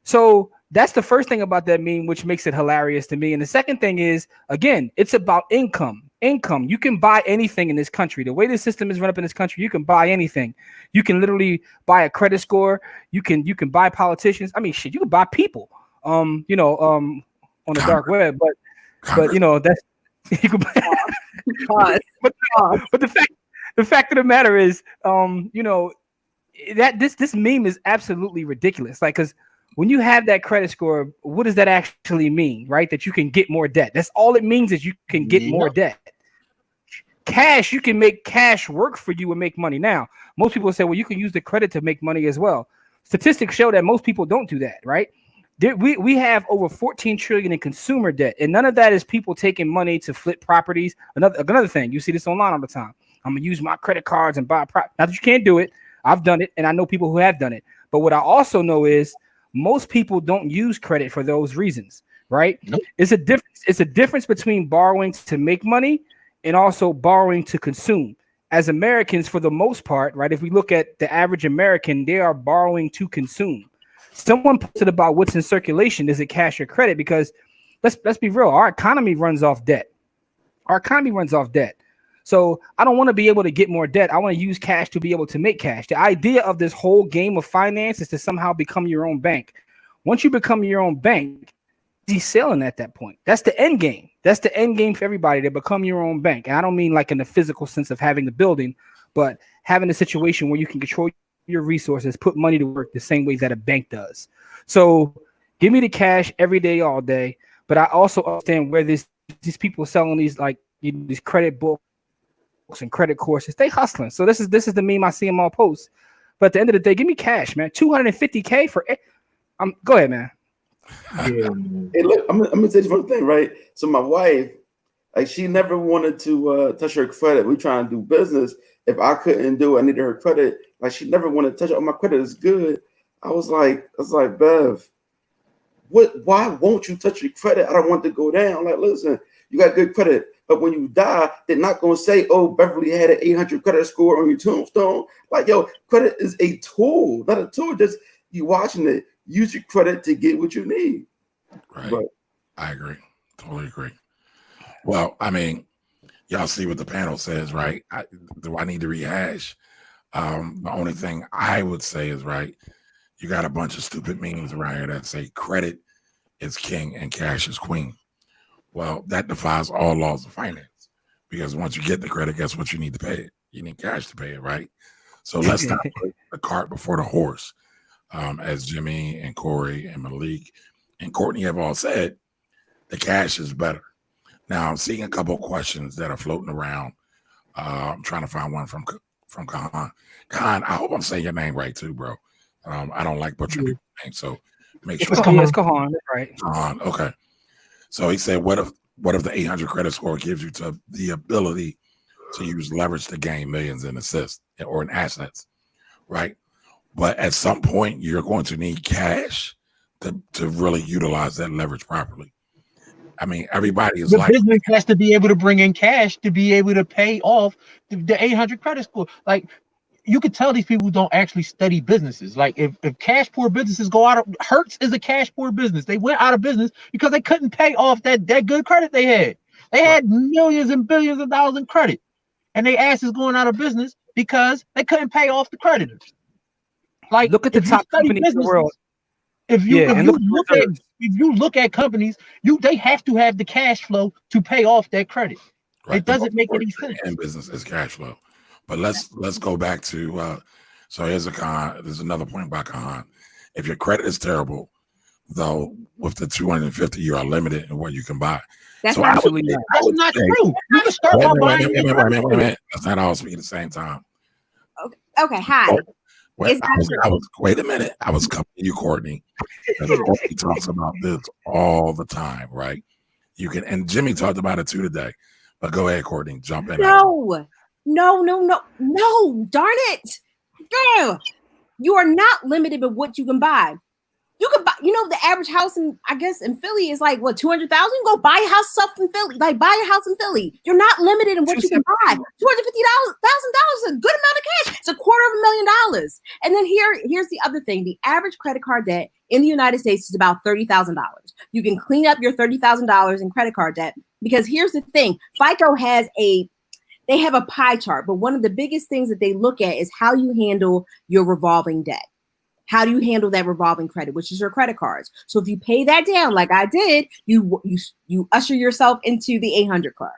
So that's the first thing about that meme, which makes it hilarious to me. And the second thing is, again, it's about income. You can buy anything in this country. The way the system is run up in this country, you can buy anything. You can literally buy a credit score. You can buy politicians. I mean, shit, you can buy people. On the dark web. But that's you can buy. but the fact of the matter is, that this meme is absolutely ridiculous. Like, because when you have that credit score, what does that actually mean, right? That you can get more debt. That's all it means is you can get more debt. Cash, you can make cash work for you and make money. Now, most people say, well, you can use the credit to make money as well. Statistics show that most people don't do that, right? We have over 14 trillion in consumer debt, and none of that is people taking money to flip properties. Another thing, you see this online all the time. I'm gonna use my credit cards and buy property. Not that you can't do it. I've done it, and I know people who have done it. But what I also know is most people don't use credit for those reasons, right? Nope. It's a difference between borrowing to make money and also borrowing to consume. As Americans, for the most part, right, if we look at the average American, they are borrowing to consume. Someone posted about what's in circulation. Is it cash or credit? Because let's be real, our economy runs off debt. So I don't want to be able to get more debt. I want to use cash to be able to make cash. The idea of this whole game of finance is to somehow become your own bank. Once you become your own bank, you're selling at that point. That's the end game. That's the end game for everybody, to become your own bank. And I don't mean like in the physical sense of having the building, but having a situation where you can control your resources, put money to work the same way that a bank does. So give me the cash every day, all day. But I also understand where these people selling these these credit books and credit courses, they hustling. So this is the meme I see them all post. But at the end of the day, give me cash, man. 250K for it. Go ahead, man. Yeah. Hey, look, I'm gonna tell you one thing, right? So my wife, she never wanted to touch her credit. We trying to do business. If I couldn't do it, I needed her credit. Like, she never wanted to touch it. Oh, my credit is good. I was like, Bev, why won't you touch your credit? I don't want to go down. Like, listen, you got good credit. But when you die, they're not going to say, oh, Beverly had an 800 credit score on your tombstone. Like, yo, credit is a tool, not a tool. Just you watching it. Use your credit to get what you need. Right. But I agree. Totally agree. Well, I mean, y'all see what the panel says, right? Do I need to rehash? The only thing I would say is, right, you got a bunch of stupid memes around here that say credit is king and cash is queen. Well, that defies all laws of finance, because once you get the credit, guess what? You need to pay it. You need cash to pay it, right? So let's not put the cart before the horse. As Jimmy and Corey and Malik and Courtney have all said, the cash is better. Now, I'm seeing a couple of questions that are floating around. I'm trying to find one from Kahan. Kahan, I hope I'm saying your name right too, bro. I don't like butchering people's names, so make sure. Yes, Kahan, that's right. Kahan, okay. So he said, what if the 800 credit score gives you the ability to use leverage to gain millions in assists or in assets, right? But at some point, you're going to need cash to really utilize that leverage properly. I mean, everybody is the like, business has to be able to bring in cash to be able to pay off the 800 credit score. Like, you could tell these people don't actually study businesses. Like, if cash poor businesses go out of, Hertz is a cash poor business. They went out of business because they couldn't pay off that good credit they had. They had millions and billions of dollars in credit, and they asses going out of business because they couldn't pay off the creditors. Like, look at the top companies in the world. If you look at companies, they have to have the cash flow to pay off that credit. Right. It doesn't make any sense. In business is cash flow. But let's go back to so here's there's another point by Kahan. If your credit is terrible, though, with the 250, you are limited in what you can buy. That's so absolutely not true. You can start by buying. Wait a minute. That's not all speaking at the same time. Okay. Hi. Wait a minute. I was coming to you, Courtney. Courtney talks about this all the time, right? You can, and Jimmy talked about it too today. But go ahead, Courtney. Jump in. No. Darn it. Girl, you are not limited by what you can buy. You can buy, the average house in Philly is like what, 200,000? Go buy a house up in Philly. Like, buy a house in Philly. You're not limited in what you can buy. $250,000 is a good amount of cash. It's $250,000. And then here's the other thing. The average credit card debt in the United States is about $30,000. You can clean up your $30,000 in credit card debt, because here's the thing. FICO they have a pie chart, but one of the biggest things that they look at is how you handle your revolving debt. How do you handle that revolving credit, which is your credit cards? So if you pay that down like I did, you usher yourself into the 800 club.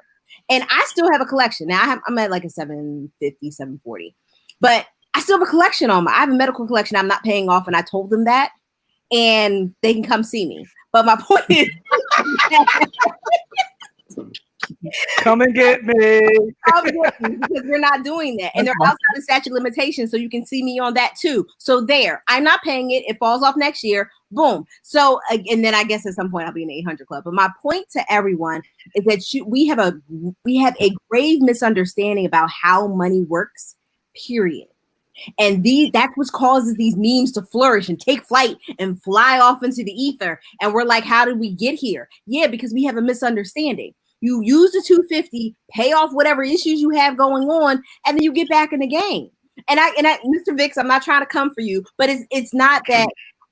And I still have a collection. Now I'm at like a 750, 740. But I still have a collection on I have a medical collection I'm not paying off, and I told them that. And they can come see me. But my point is come and get me. Because we're not doing that. And they're outside the statute of limitations, so you can see me on that too. So I'm not paying it. It falls off next year. Boom. So, and then I guess at some point I'll be in the 800 club. But my point to everyone is that we have a grave misunderstanding about how money works, period. And that's what causes these memes to flourish and take flight and fly off into the ether. And we're like, how did we get here? Yeah, because we have a misunderstanding. You use the 250, pay off whatever issues you have going on, and then you get back in the game. And Mr. Vicks, I'm not trying to come for you, but it's not that.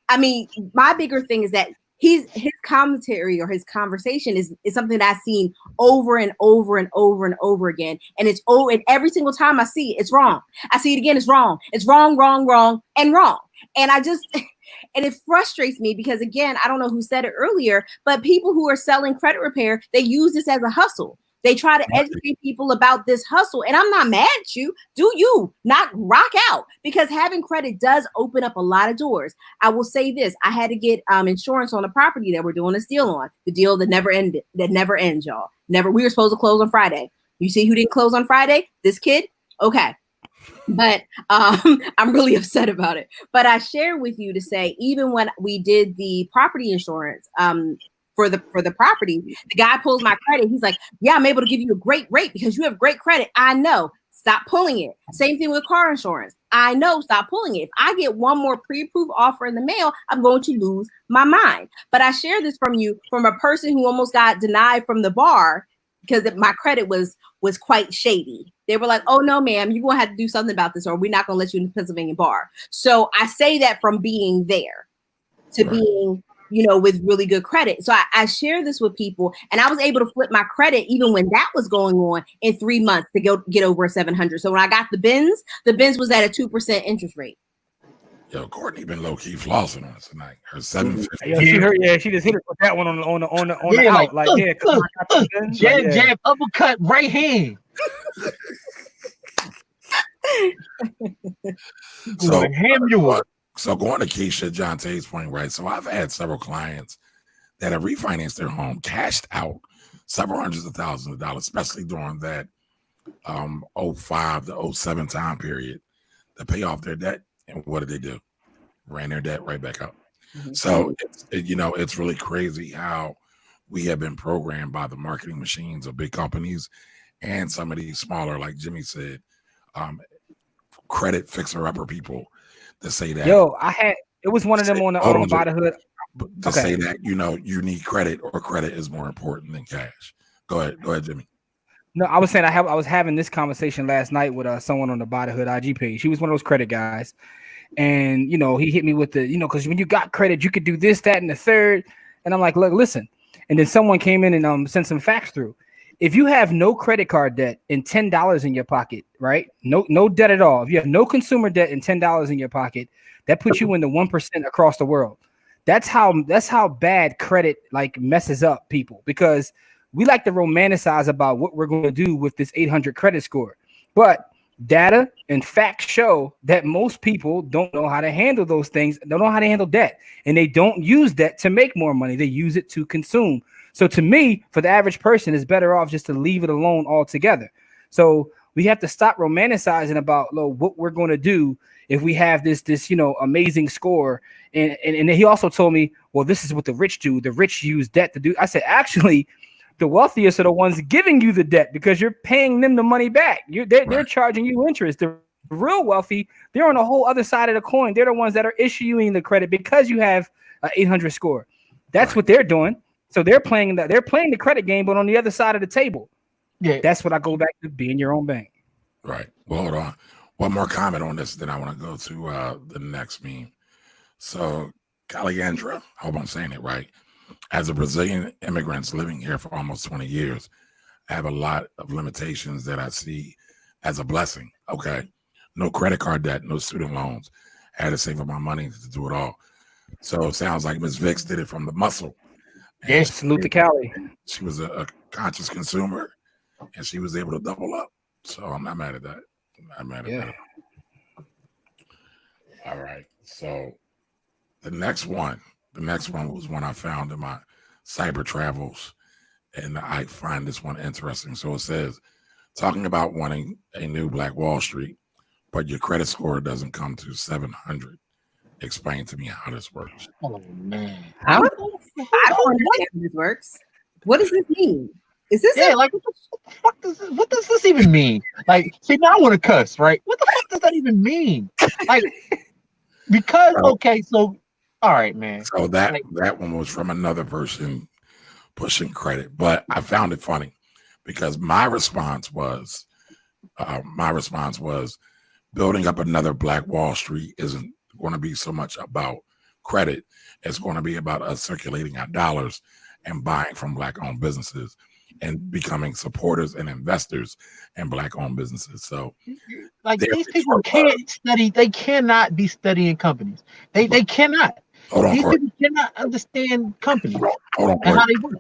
I mean, my bigger thing is that his commentary or his conversation is something that I've seen over and over and over and over again. And it's and every single time I see it, it's wrong. I see it again, it's wrong. It's wrong, and wrong. And and it frustrates me because, again, I don't know who said it earlier, but people who are selling credit repair, they use this as a hustle. They try to educate people about this hustle. And I'm not mad at you. Do you not rock out? Because having credit does open up a lot of doors. I will say this. I had to get insurance on a property that we're doing a deal on. The deal that never ends, y'all. We were supposed to close on Friday. You see who didn't close on Friday? This kid? Okay. But I'm really upset about it. But I share with you to say, even when we did the property insurance for the property, the guy pulls my credit. He's like, yeah, I'm able to give you a great rate because you have great credit. I know. Stop pulling it. Same thing with car insurance. I know. Stop pulling it. If I get one more pre-approved offer in the mail, I'm going to lose my mind. But I share this from a person who almost got denied from the bar because my credit was quite shady. They were like, oh, no, ma'am, you're going to have to do something about this or we're not going to let you in the Pennsylvania bar. So I say that from being there to being with really good credit. So I share this with people, and I was able to flip my credit even when that was going on in 3 months to get over 700. So when I got the Benz was at a 2% interest rate. Yo, Courtney been low key flossing on us tonight. Her 750. She just hit it with that one on the out. Jab, uppercut, right hand. So going to Keisha Jonte's point, right? So I've had several clients that have refinanced their home, cashed out several hundreds of thousands of dollars, especially during that 05 to 07 time period, to pay off their debt. And what did they do? Ran their debt right back up. Mm-hmm. So it's really crazy how we have been programmed by the marketing machines of big companies and some of these smaller, like Jimmy said, credit fixer-upper people to say that. Yo, it was one of them on the by the hood. To say that, you need credit or credit is more important than cash. Go ahead, Jimmy. No, I was saying I was having this conversation last night with someone on the By the Hood IG page. He was one of those credit guys. And, he hit me with the, because when you got credit, you could do this, that, and the third. And I'm like, look, listen. And then someone came in and sent some facts through. If you have no credit card debt and $10 in your pocket, right? No debt at all. If you have no consumer debt and $10 in your pocket, that puts you in the 1% across the world. That's how bad credit messes up people, because we like to romanticize about what we're going to do with this 800 credit score. But data and facts show that most people don't know how to handle those things, don't know how to handle debt, and they don't use debt to make more money. They use it to consume. So to me, for the average person, it's better off just to leave it alone altogether. So we have to stop romanticizing about what we're going to do if we have this amazing score. And he also told me, well, this is what the rich do. The rich use debt to do. I said, actually, the wealthiest are the ones giving you the debt because you're paying them the money back. They're charging you interest. The real wealthy, they're on the whole other side of the coin. They're the ones that are issuing the credit because you have an 800 score. That's what they're doing. So they're playing the credit game, but on the other side of the table. Yeah, that's what I go back to, being your own bank. Right. Well, hold on. One more comment on this, then I want to go to the next meme. So, Caliandra, I hope I'm saying it right. As a Brazilian immigrant living here for almost 20 years, I have a lot of limitations that I see as a blessing. Okay. No credit card debt, no student loans. I had to save up my money to do it all. So it sounds like Ms. Vicks did it from the muscle. Yes, salute to Cali. She was a conscious consumer, and she was able to double up. So I'm not mad at that. I'm not mad at that. All right. So the next one was one I found in my cyber travels, and I find this one interesting. So it says, talking about wanting a new Black Wall Street, but your credit score doesn't come to 700. Explain to me how this works. Oh man, I don't understand how this works. What does this mean? Is this what does this even mean? Like, see, now I want to cuss, right? What the fuck does that even mean? Like, because so all right, man. So that one was from another person pushing credit, but I found it funny because my response was building up another Black Wall Street isn't going to be so much about credit. It's going to be about us circulating our dollars and buying from Black-owned businesses and becoming supporters and investors in Black-owned businesses. So, like, these people can't study. They cannot be studying companies. They cannot. These people cannot understand companies. Hold on, how they work.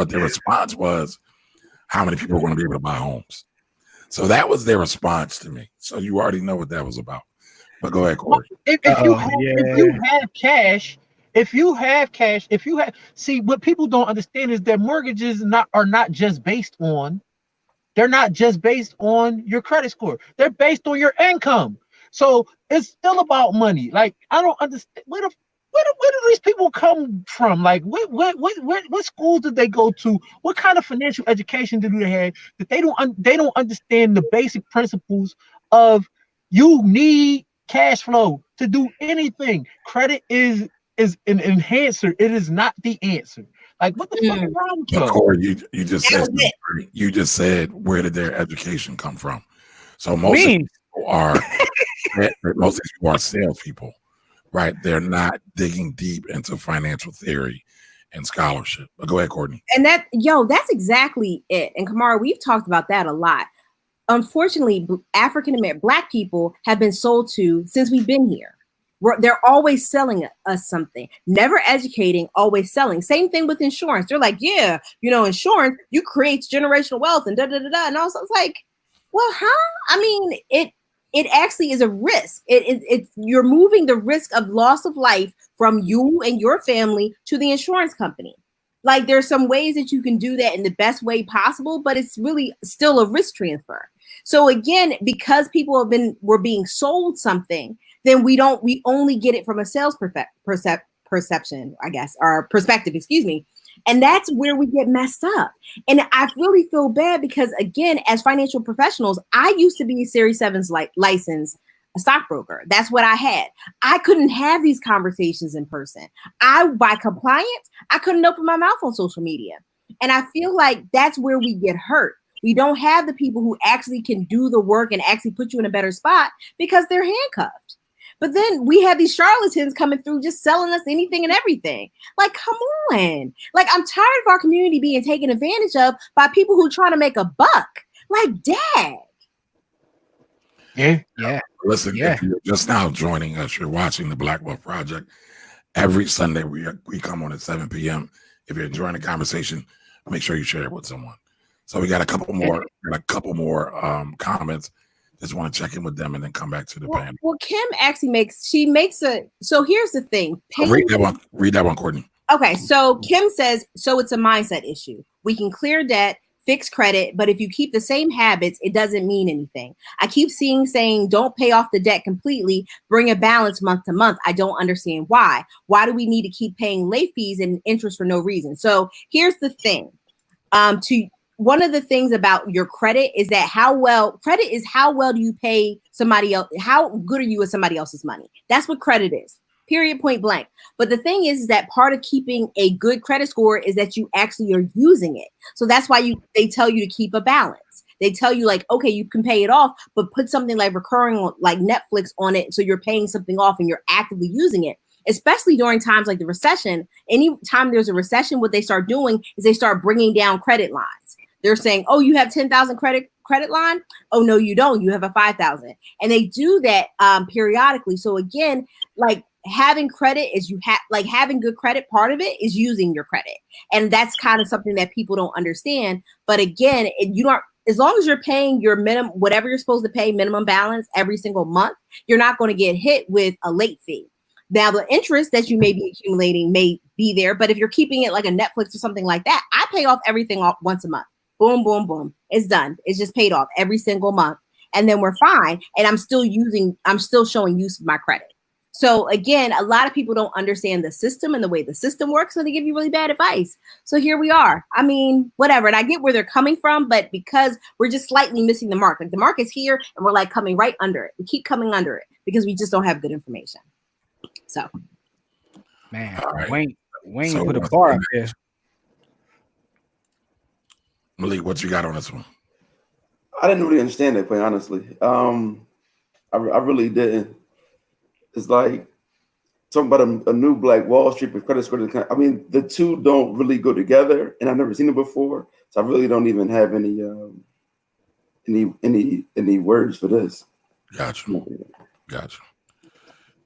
Their response was, how many people are going to be able to buy homes? So that was their response to me. So you already know what that was about. But go ahead, Corey. If you have cash, see, what people don't understand is that mortgages are not just based on your credit score. They're based on your income. So it's still about money. Like, I don't understand where do these people come from? Like, what schools did they go to? What kind of financial education do they have that they don't understand the basic principles of you need cash flow to do anything. Credit is an enhancer. It is not the answer. Like, what the fuck is wrong with you? Corey, you just said where did their education come from? So most of these people are salespeople. right? They're not digging deep into financial theory and scholarship. But go ahead, Courtney. And that's exactly it. And Kamara, we've talked about that a lot. Unfortunately, African American Black people have been sold to since we've been here. They're always selling us something, never educating, always selling. Same thing with insurance. They're like, yeah, insurance, you create generational wealth and da da da da. And also it's like, well, I mean, it actually is a risk. It's you're moving the risk of loss of life from you and your family to the insurance company. Like there's some ways that you can do that in the best way possible, but it's really still a risk transfer. So again, because people were being sold something, then we only get it from a sales perception, I guess, or perspective, excuse me. And that's where we get messed up. And I really feel bad because, again, as financial professionals, I used to be a Series 7's licensed stockbroker. That's what I had. I couldn't have these conversations in person. By compliance, I couldn't open my mouth on social media. And I feel like that's where we get hurt. We don't have the people who actually can do the work and actually put you in a better spot because they're handcuffed. But then we have these charlatans coming through just selling us anything and everything. Like, come on. Like, I'm tired of our community being taken advantage of by people who are trying to make a buck. Like, Dad. Yeah. Listen, if you're just now joining us, you're watching the Black Wealth Project. Every Sunday, we come on at 7 p.m. If you're enjoying the conversation, make sure you share it with someone. So we got a couple more comments. Just want to check in with them and then come back to the panel. Well, Kim actually makes so here's the thing. Read that one, Courtney. Okay, so Kim says, so it's a mindset issue. We can clear debt, fix credit, but if you keep the same habits, it doesn't mean anything. I keep saying, don't pay off the debt completely, bring a balance month to month. I don't understand why. Why do we need to keep paying late fees and interest for no reason? So here's the thing. One of the things about your credit is that how well do you pay somebody else? How good are you with somebody else's money? That's what credit is, period, point blank. But the thing is that part of keeping a good credit score is that you actually are using it. So that's why they tell you to keep a balance. They tell you like, okay, you can pay it off, but put something like recurring, like Netflix on it. So you're paying something off and you're actively using it. Especially during times like the recession. Anytime there's a recession, what they start doing is they start bringing down credit lines. They're saying, oh, you have 10,000 credit line. Oh, no, you don't. You have a 5,000. And they do that periodically. So again, like having credit is having good credit. Part of it is using your credit. And that's kind of something that people don't understand. But again, as long as you're paying your minimum, whatever you're supposed to pay minimum balance every single month, you're not going to get hit with a late fee. Now, the interest that you may be accumulating may be there. But if you're keeping it like a Netflix or something like that, I pay off everything once a month. Boom, boom, boom. It's done. It's just paid off every single month. And then we're fine. And I'm still showing use of my credit. So again, a lot of people don't understand the system and the way the system works. So they give you really bad advice. So here we are. I mean, whatever. And I get where they're coming from, but because we're just slightly missing the mark. Like the mark is here and we're like coming right under it. We keep coming under it because we just don't have good information. So. Man, right. Wayne put a bar up there. Malik, what you got on this one? I didn't really understand that, quite honestly. I really didn't. It's like talking about a new Black Wall Street with credit score. I mean, the two don't really go together, and I've never seen it before, so I really don't even have any words for this. Gotcha.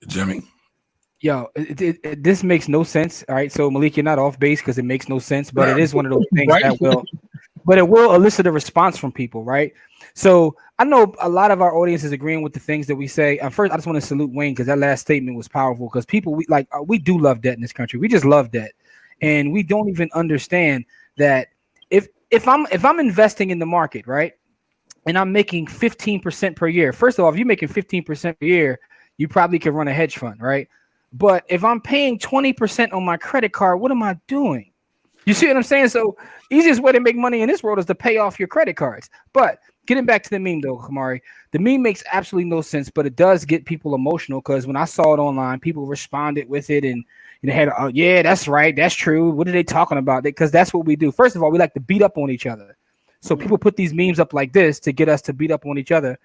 Jimmy. Yo, this makes no sense. All right, so Malik, you're not off base because it makes no sense, but it is one of those things that will. But it will elicit a response from people, right? So I know a lot of our audience is agreeing with the things that we say. First, I just want to salute Wayne because that last statement was powerful. Because people, we do love debt in this country. We just love debt, and we don't even understand that if I'm investing in the market, right, and I'm making 15% per year. First of all, if you're making 15% per year, you probably could run a hedge fund, right? But if I'm paying 20% on my credit card, what am I doing? You see what I'm saying? So easiest way to make money in this world is to pay off your credit cards. But getting back to the meme though, Kamari, the meme makes absolutely no sense, but it does get people emotional because when I saw it online, people responded with it and had, oh yeah, that's right, that's true. What are they talking about? Because that's what we do. First of all, we like to beat up on each other. So people put these memes up like this to get us to beat up on each other.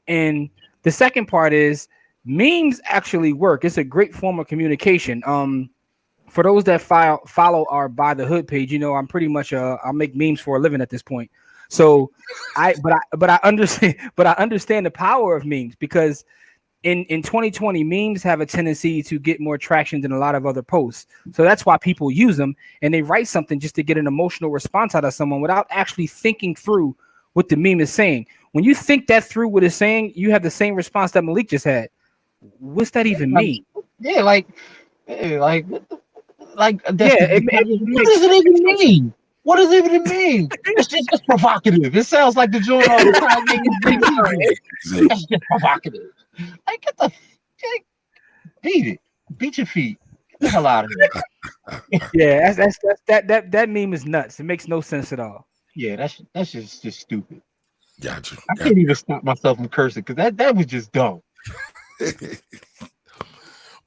And the second part is memes actually work. It's a great form of communication. For those that follow our By the Hood page, I'm pretty much I make memes for a living at this point. So I understand the power of memes because in 2020 memes have a tendency to get more traction than a lot of other posts. So that's why people use them and they write something just to get an emotional response out of someone without actually thinking through what the meme is saying. When you think that through what it's saying, you have the same response that Malik just had. What's that even mean? Yeah, like that's What does it even mean? What does it even mean? It's just provocative. It sounds like the joint all the time. That's just provocative. Like, beat it. Beat your feet. Get the hell out of here. Yeah, that meme is nuts. It makes no sense at all. Yeah, that's just stupid. Gotcha. I can't even stop myself from cursing because that was just dumb.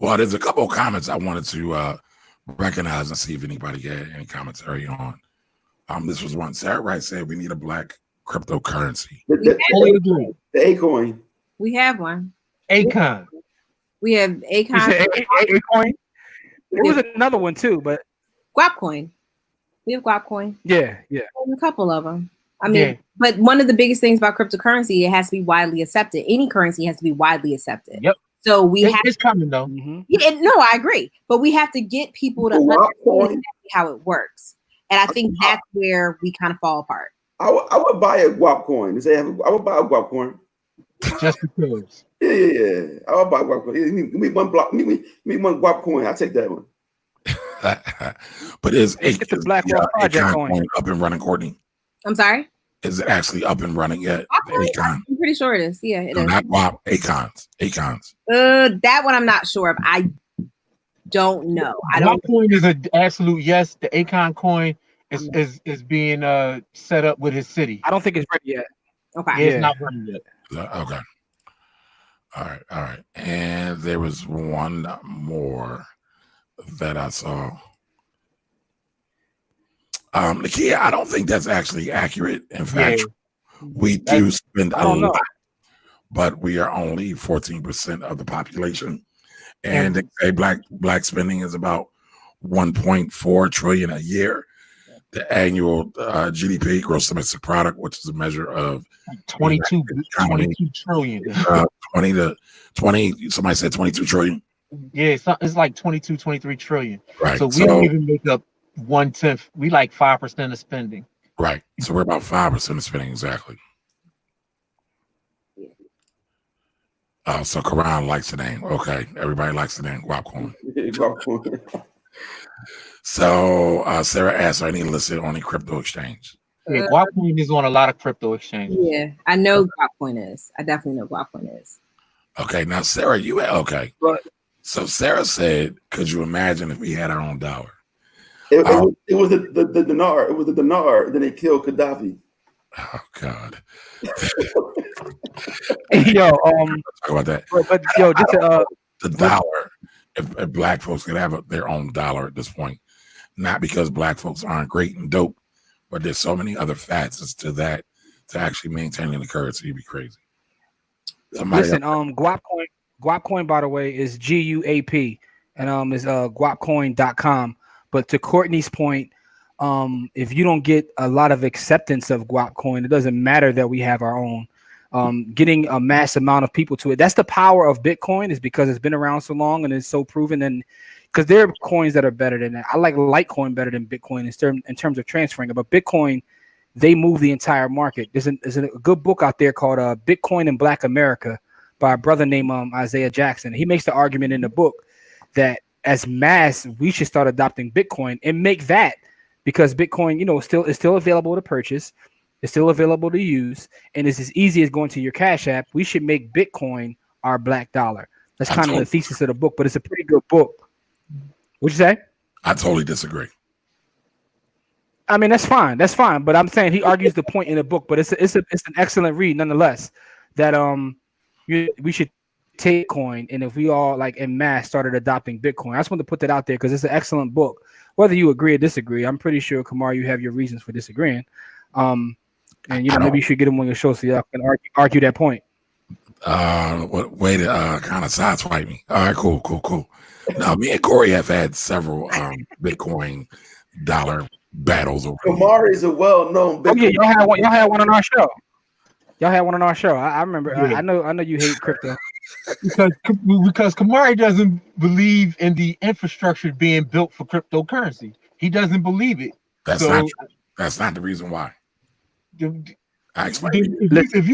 Well, there's a couple of comments I wanted to recognize and see if anybody had any commentary on. This was one. Sarah Wright said we need a black cryptocurrency. The A-coin. We have one. Acon. We have Acon. A-coin? There was another one too, but Guap coin. We have Guap coin. Yeah. A couple of them. I mean, but one of the biggest things about cryptocurrency, it has to be widely accepted. Any currency has to be widely accepted. Yep. So it's coming though. Mm-hmm. Yeah, no, I agree. But we have to get people to understand exactly how it works. And I think that's where we kind of fall apart. I would buy a Guap coin. I would buy a Guap coin. Just because. Yeah. I would buy a Guap coin. Give me one block. Give me one Guap coin. I'll take that one. But is the Black Wall Project coin up and running, Courtney? I'm sorry? Is it actually up and running yet? I'm pretty sure it is. Yeah, it is. Not Guap, Acons. That one I'm not sure of. I don't know. Guap coin is an absolute yes. The Acon coin is being set up with his city. I don't think it's ready yet. Okay. Yeah, it's not ready yet. Okay. All right. And there was one more that I saw. Nakia, I don't think that's actually accurate. In fact, we do spend a lot, but we are only 14% of the population. And they say black spending is about 1.4 trillion a year. The annual GDP, gross domestic product, which is a measure of 22 trillion. 20. Somebody said 22 trillion. Yeah, it's like 22, 23 trillion. Right. So we don't even make up 1/10. We like 5% of spending. Right. So we're about 5% of spending exactly. So Karan likes the name. Okay. Everybody likes the name Guap coin. So Sarah asked, are any listed on a crypto exchange? Yeah, Guap coin is on a lot of crypto exchanges. Yeah, I know Guap coin is. I definitely know Guap coin is. Okay. Now, Sarah, so Sarah said, could you imagine if we had our own dollar? It was the dinar. It was the dinar. Then they killed Gaddafi. Oh God. Yo, talk about that. But just the dollar. If black folks could have their own dollar at this point, not because black folks aren't great and dope, but there's so many other facets to that to actually maintaining the currency. It'd be crazy. Listen, Guap coin, by the way, is GUAP, and is guapcoin.com. But to Courtney's point, if you don't get a lot of acceptance of Guap coin, it doesn't matter that we have our own. Getting a mass amount of people to it. That's the power of Bitcoin, is because it's been around so long and it's so proven. And because there are coins that are better than that. I like Litecoin better than Bitcoin in terms of transferring it. But Bitcoin, they move the entire market. There's a good book out there called Bitcoin in Black America by a brother named Isaiah Jackson. He makes the argument in the book that as mass, we should start adopting Bitcoin and make that, because Bitcoin, is still available to purchase. It's still available to use, and it's as easy as going to your Cash App. We should make Bitcoin our black dollar. That's kind of the thesis of the book, but it's a pretty good book. What'd you say? I totally disagree. I mean, that's fine. But I'm saying he argues the point in the book, but it's an excellent read nonetheless. That we should take coin, and if we all en masse started adopting Bitcoin, I just want to put that out there because it's an excellent book. Whether you agree or disagree, I'm pretty sure, Kamar, you have your reasons for disagreeing. And maybe you should get him on your show so y'all can argue that point. What way to kind of sideswipe me? All right, cool. Now, me and Corey have had several Bitcoin dollar battles over here. Kamari is a well-known Oh yeah, Bitcoin. y'all had one on our show. Y'all had one on our show. I remember. Yeah. I know you hate crypto. because Kamari doesn't believe in the infrastructure being built for cryptocurrency. He doesn't believe it. That's So- not true. That's not the reason why. I explained. If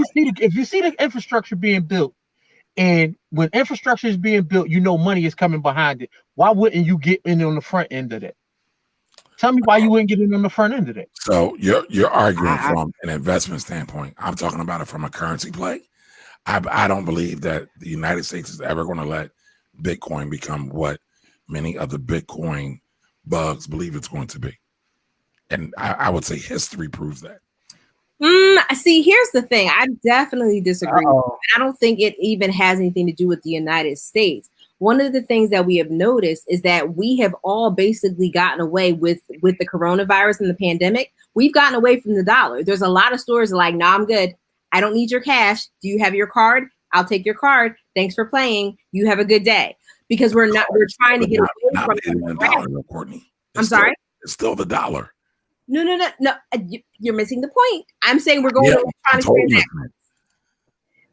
you see the infrastructure being built, and when infrastructure is being built, you know money is coming behind it. Why wouldn't you get in on the front end of that? Tell me why you wouldn't get in on the front end of that. So you're arguing from an investment standpoint. I'm talking about it from a currency play. I don't believe that the United States is ever going to let Bitcoin become what many of the Bitcoin bugs believe it's going to be. And I would say history proves that. See, here's the thing. I definitely disagree. Uh-oh. I don't think it even has anything to do with the United States. One of the things that we have noticed is that we have all basically gotten away with the coronavirus and the pandemic. We've gotten away from the dollar. There's a lot of stores that are like, no, I'm good. I don't need your cash. Do you have your card? I'll take your card. Thanks for playing. You have a good day. Because we're trying to get away from the dollar, Courtney. I'm sorry? It's still the dollar. No. You're missing the point. I'm saying we're going to electronic transactions.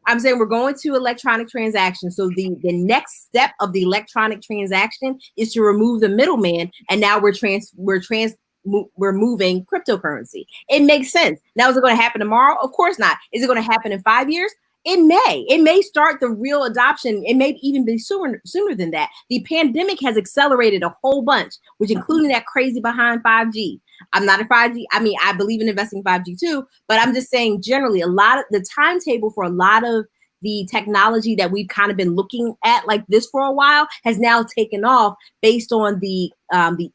I'm saying we're going to electronic transactions. So the next step of the electronic transaction is to remove the middleman, and now we're moving cryptocurrency. It makes sense. Now, is it going to happen tomorrow? Of course not. Is it going to happen in 5 years? It may. It may start the real adoption. It may even be sooner than that. The pandemic has accelerated a whole bunch, which including that crazy behind 5G. I'm not a 5G. I mean, I believe in investing in 5G too, but I'm just saying generally a lot of the timetable for a lot of the technology that we've kind of been looking at like this for a while has now taken off based on the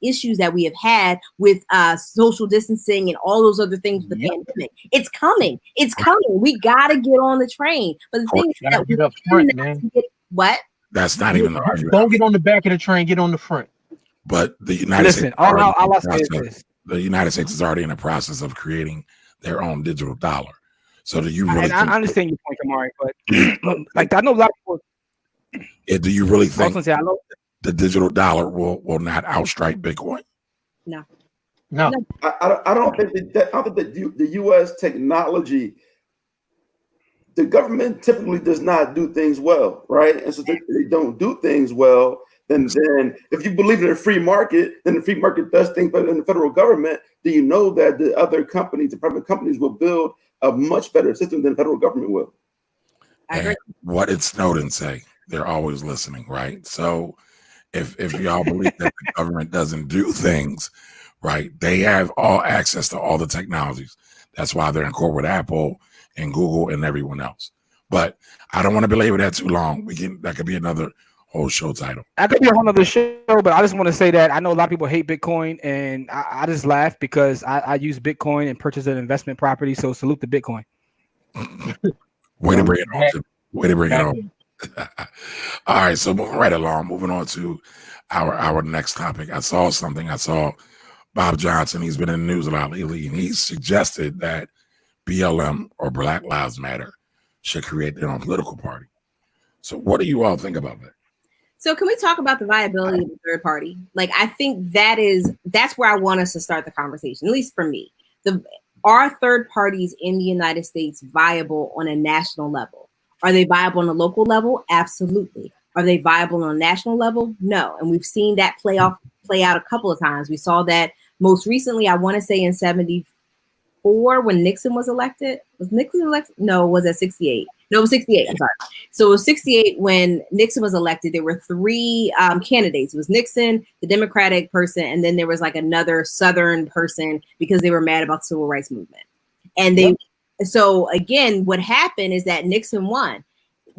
issues that we have had with social distancing and all those other things with the pandemic. It's coming. We got to get on the train. But the thing is that get up front, man. What? That's not even the argument. Don't get on the back of the train. Get on the front. But the United States. All I'll say is this. The United States is already in the process of creating their own digital dollar. So do you really? I understand your point, Kamari, but like I know a lot of people. Do you really think I know the digital dollar will not outstrike Bitcoin? No. I don't think that the U.S. technology, the government typically does not do things well, right? And so they don't do things well. Then if you believe in a free market, then the free market does things better than the federal government. Do you know that the other companies, the private companies, will build a much better system than the federal government will? And what did Snowden say? They're always listening, right? So if y'all believe that the government doesn't do things right, they have all access to all the technologies. That's why they're in court with Apple and Google and everyone else. But I don't want to belabor that too long. That could be another whole show title. I could be a whole other show, but I just want to say that I know a lot of people hate Bitcoin, and I just laugh because I use Bitcoin and purchase an investment property. So salute to Bitcoin. Way to bring it on. Way to bring it on. All right, so moving right along, moving on to our next topic. I saw Bob Johnson. He's been in the news a lot lately, and he suggested that BLM or Black Lives Matter should create their own political party. So what do you all think about that? So can we talk about the viability of the third party? Like, I think that's where I want us to start the conversation, at least for me. Are third parties in the United States viable on a national level? Are they viable on a local level? Absolutely. Are they viable on a national level? No. And we've seen that play out a couple of times. We saw that most recently, I want to say in 74 when Nixon was elected. Was Nixon elected? No, was it 68? No, it was 68. I'm sorry. So it was 68 when Nixon was elected. There were three candidates. It was Nixon, the Democratic person, and then there was like another Southern person because they were mad about the civil rights movement. And so again, what happened is that Nixon won.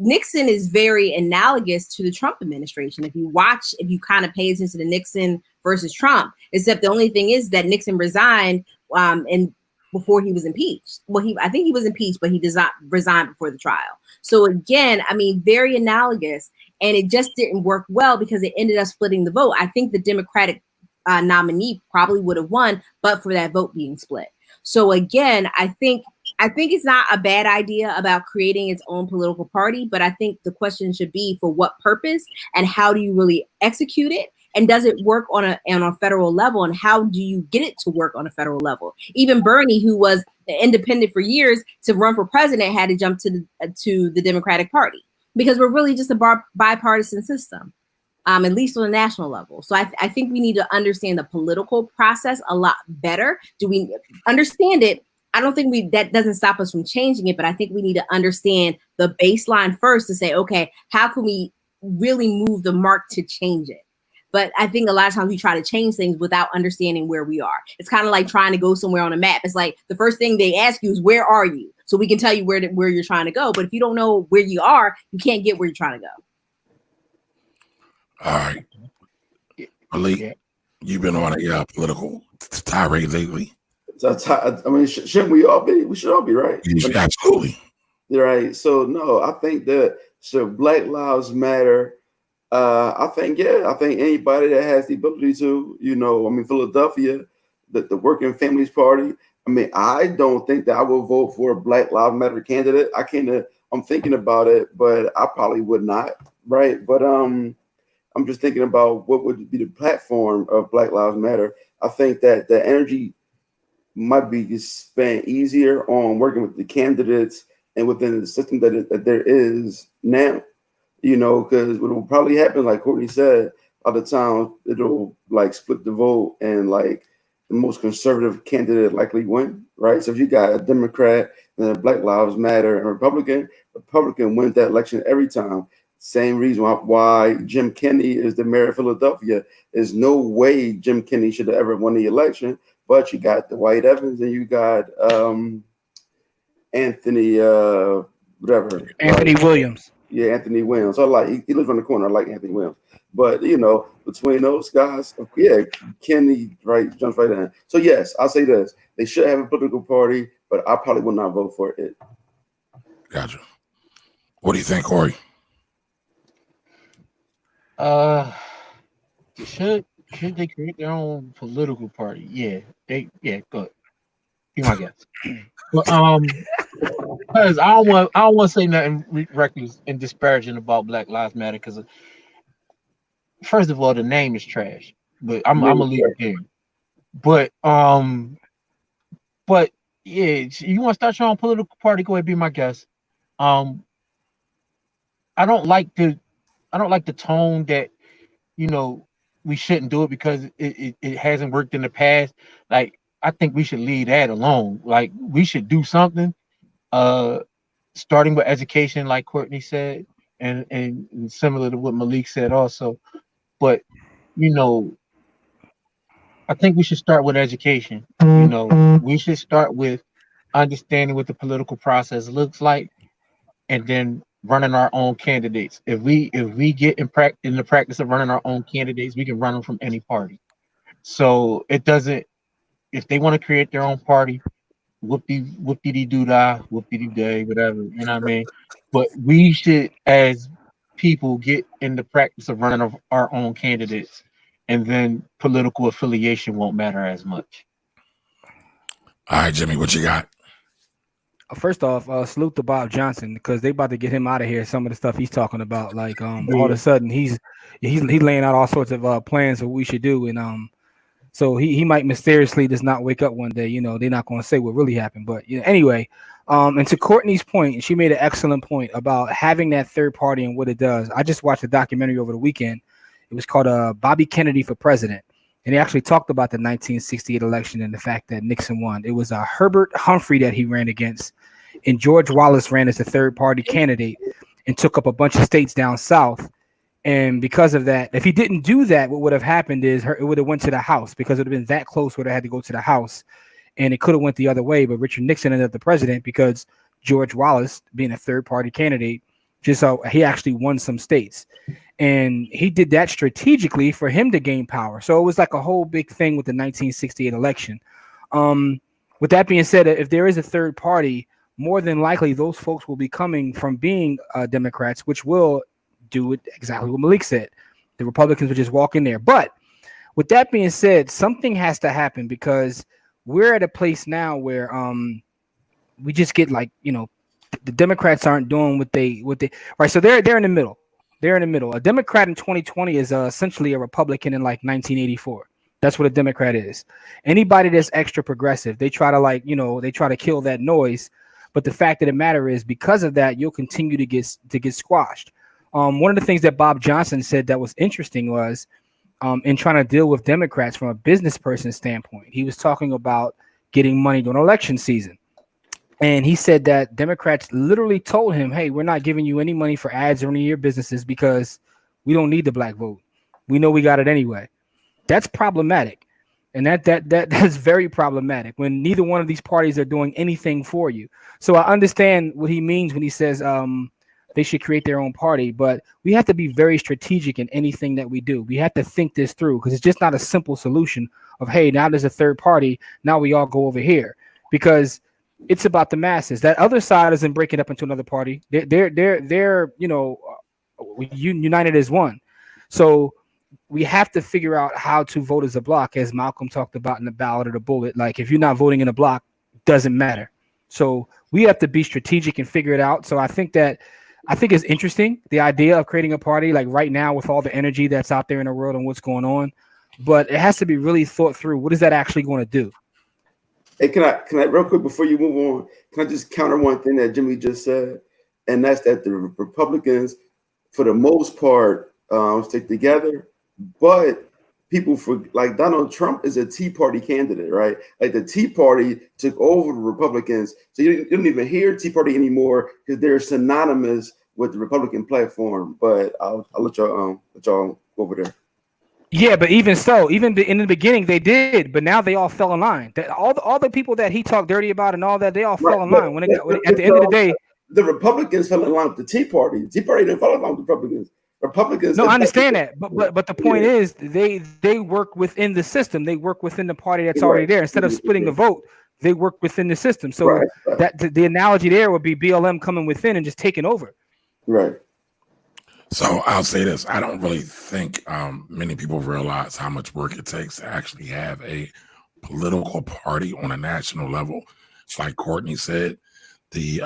Nixon is very analogous to the Trump administration. If you kind of pay attention to Nixon versus Trump, except the only thing is that Nixon resigned and before he was impeached. Well, I think he was impeached, but he resigned before the trial. So again, I mean, very analogous, and it just didn't work well because it ended up splitting the vote. I think the Democratic nominee probably would have won, but for that vote being split. So again, I think I think it's not a bad idea about creating its own political party, but I think the question should be for what purpose and how do you really execute it? And does it work on a federal level? And how do you get it to work on a federal level? Even Bernie, who was independent for years, to run for president had to jump to the Democratic Party because we're really just a bipartisan system, at least on a national level. So I think we need to understand the political process a lot better. Do we understand it? I don't think that doesn't stop us from changing it, but I think we need to understand the baseline first to say, okay, how can we really move the mark to change it? But I think a lot of times we try to change things without understanding where we are. It's kind of like trying to go somewhere on a map. It's like the first thing they ask you is, where are you? So we can tell you where you're trying to go. But if you don't know where you are, you can't get where you're trying to go. All right. Malik, you've been on a political tirade lately. I mean, shouldn't we all be? We should all be, right? Absolutely. Right. So, no, I think that Black Lives Matter. I think anybody that has the ability to, Philadelphia, the Working Families Party. I mean, I don't think that I will vote for a Black Lives Matter candidate. I'm thinking about it, but I probably would not. Right. But I'm just thinking about what would be the platform of Black Lives Matter. I think that the energy might be spent easier on working with the candidates and within the system that there is now. Because what will probably happen, like Courtney said, other times it'll like split the vote and like the most conservative candidate likely win, right? So if you got a Democrat, then a Black Lives Matter and Republican wins that election every time. Same reason why Jim Kenney is the mayor of Philadelphia. There's no way Jim Kenney should have ever won the election, but you got the White Evans and you got Anthony Williams. Yeah, Anthony Williams. I he lives on the corner. I like Anthony Williams. But between those guys, Kenny jumps right in. So yes, I'll say this: they should have a political party, but I probably will not vote for it. Gotcha. What do you think, Corey? Should they create their own political party? Yeah, good. Be my guess. But because I don't want to say nothing reckless and disparaging about Black Lives Matter, because first of all, the name is trash. But I'm gonna leave it there. But yeah, you want to start your own political party? Go ahead, be my guest. I don't like the tone that we shouldn't do it because it hasn't worked in the past. Like, I think we should leave that alone. Like, we should do something. Starting with education, like Courtney said, and similar to what Malik said also. But I think we should start with education. We should start with understanding what the political process looks like, and then running our own candidates. If we get in the practice of running our own candidates, we can run them from any party. So it doesn't. If they want to create their own party, whoop-de-doo-dah, whoop-de-doo-day, whatever, you know what I mean? But we should, as people, get in the practice of running our own candidates, and then political affiliation won't matter as much. All right, Jimmy, what you got? First off, salute to Bob Johnson, because they about to get him out of here. Some of the stuff he's talking about, like all of a sudden he's laying out all sorts of plans of what we should do, and so he might mysteriously just not wake up one day. They're not going to say what really happened, but anyway. And to Courtney's point, she made an excellent point about having that third party and what it does. I just watched a documentary over the weekend. It was called Bobby Kennedy for President. And he actually talked about the 1968 election and the fact that Nixon won. It was Herbert Humphrey that he ran against, and George Wallace ran as a third party candidate and took up a bunch of states down south. And because of that, if he didn't do that, what would have happened is it would have went to the House, because it would have been that close where they had to go to the House. And it could have went the other way, but Richard Nixon ended up the president because George Wallace, being a third party candidate, he actually won some states. And he did that strategically for him to gain power. So it was like a whole big thing with the 1968 election. With that being said, if there is a third party, more than likely those folks will be coming from being Democrats, which will do it exactly what Malik said. The Republicans would just walk in there. But with that being said, something has to happen, because we're at a place now where we just get like, the Democrats aren't doing what they right. So they're in the middle. They're in the middle. A Democrat in 2020 is essentially a Republican in like 1984. That's what a Democrat is. Anybody that's extra progressive, they try to they try to kill that noise. But the fact of the matter is, because of that, you'll continue to get squashed. One of the things that Bob Johnson said that was interesting was in trying to deal with Democrats from a business person standpoint. He was talking about getting money during election season. And he said that Democrats literally told him, hey, we're not giving you any money for ads or any of your businesses because we don't need the black vote. We know we got it anyway. That's problematic. And that's very problematic when neither one of these parties are doing anything for you. So I understand what he means when he says they should create their own party. But we have to be very strategic in anything that we do. We have to think this through because it's just not a simple solution of, hey, now there's a third party. Now we all go over here because it's about the masses. That other side isn't breaking up into another party. They're united as one. So we have to figure out how to vote as a block, as Malcolm talked about in the ballot or the bullet. Like if you're not voting in a block, doesn't matter. So we have to be strategic and figure it out. So I think it's interesting, the idea of creating a party like right now with all the energy that's out there in the world and what's going on. But it has to be really thought through. What is that actually going to do? Hey, can I real quick before you move on, can I just counter one thing that Jimmy just said? And that's that the Republicans, for the most part, stick together, but people like Donald Trump is a Tea Party candidate, right? Like the Tea Party took over the Republicans. So you don't even hear Tea Party anymore because they're synonymous with the Republican platform. But I'll let y'all go over there. Yeah, but even so, in the beginning they did, but now they all fell in line. That all the people that he talked dirty about and all that, they all fell in line. At the end of the day, the Republicans fell in line with the Tea Party. The Tea Party didn't fall in line with the Republicans. No, I understand that, but the point is they work within the system. They work within the party that's already there. Instead of splitting the vote, they work within the system. So that the analogy there would be BLM coming within and just taking over. Right. So I'll say this. I don't really think many people realize how much work it takes to actually have a political party on a national level. It's like Courtney said, the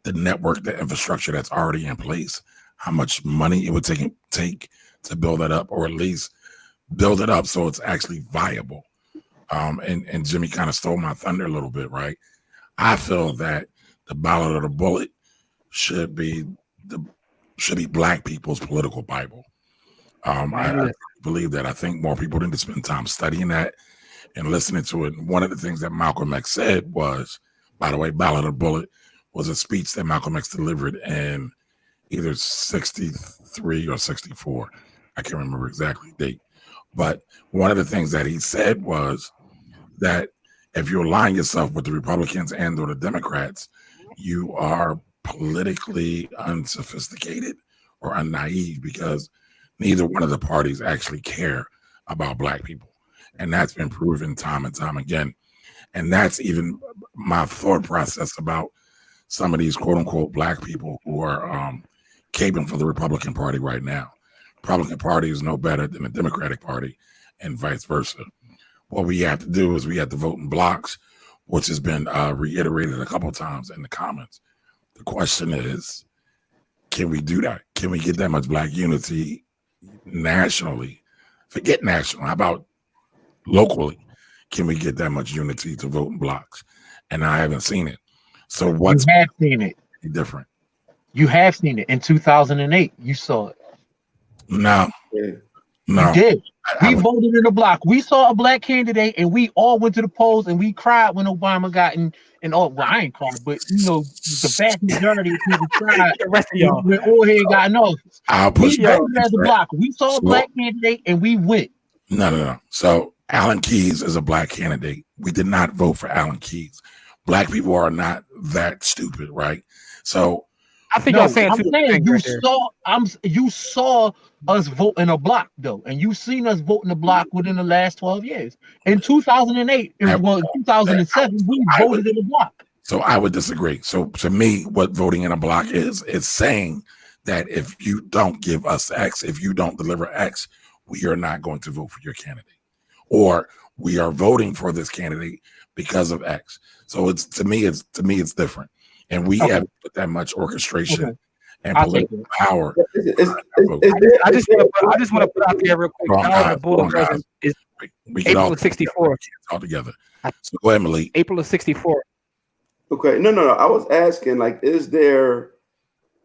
network, the infrastructure that's already in place, how much money it would take to build that up, or at least build it up so it's actually viable. And Jimmy kind of stole my thunder a little bit, right? I feel that the ballot or the bullet should be Black people's political Bible. I believe that. I think more people need to spend time studying that and listening to it. And one of the things that Malcolm X said was, by the way, ballot or bullet was a speech that Malcolm X delivered in either 63 or 64. I can't remember exactly the date. But one of the things that he said was that if you align yourself with the Republicans and or the Democrats, you are politically unsophisticated or unnaive because neither one of the parties actually care about Black people. And that's been proven time and time again. And that's even my thought process about some of these quote unquote Black people who are caping for the Republican Party right now. Republican Party is no better than the Democratic Party and vice versa. What we have to do is we have to vote in blocks, which has been reiterated a couple of times in the comments. The question is, can we do that? Can we get that much Black unity nationally? Forget national. How about locally? Can we get that much unity to vote in blocks? And I haven't seen it. So what's you have seen it different? You have seen it in 2008. You saw it. No. You did. We voted in a block. We saw a Black candidate, and we all went to the polls, and we cried when Obama got in. And all, well, I ain't cried, but the vast majority of people cried when Oldhead got in office. We voted as a block. We saw a Black candidate, and we went. No. So Alan Keyes is a Black candidate. We did not vote for Alan Keyes. Black people are not that stupid, right? So I think y'all saying you saw us vote in a block though, and you've seen us vote in a block within the last 12 years. In 2008, 2007, we voted in a block. So I would disagree. So to me, what voting in a block is, it's saying that if you don't give us X, if you don't deliver X, we are not going to vote for your candidate. Or we are voting for this candidate because of X. So it's to me it's different, and we have put that much orchestration and political power. I just want to put out there real quick. The Bulldog is April of '64 all together. So go ahead, Malik. April of '64. Okay, no. I was asking, like, is there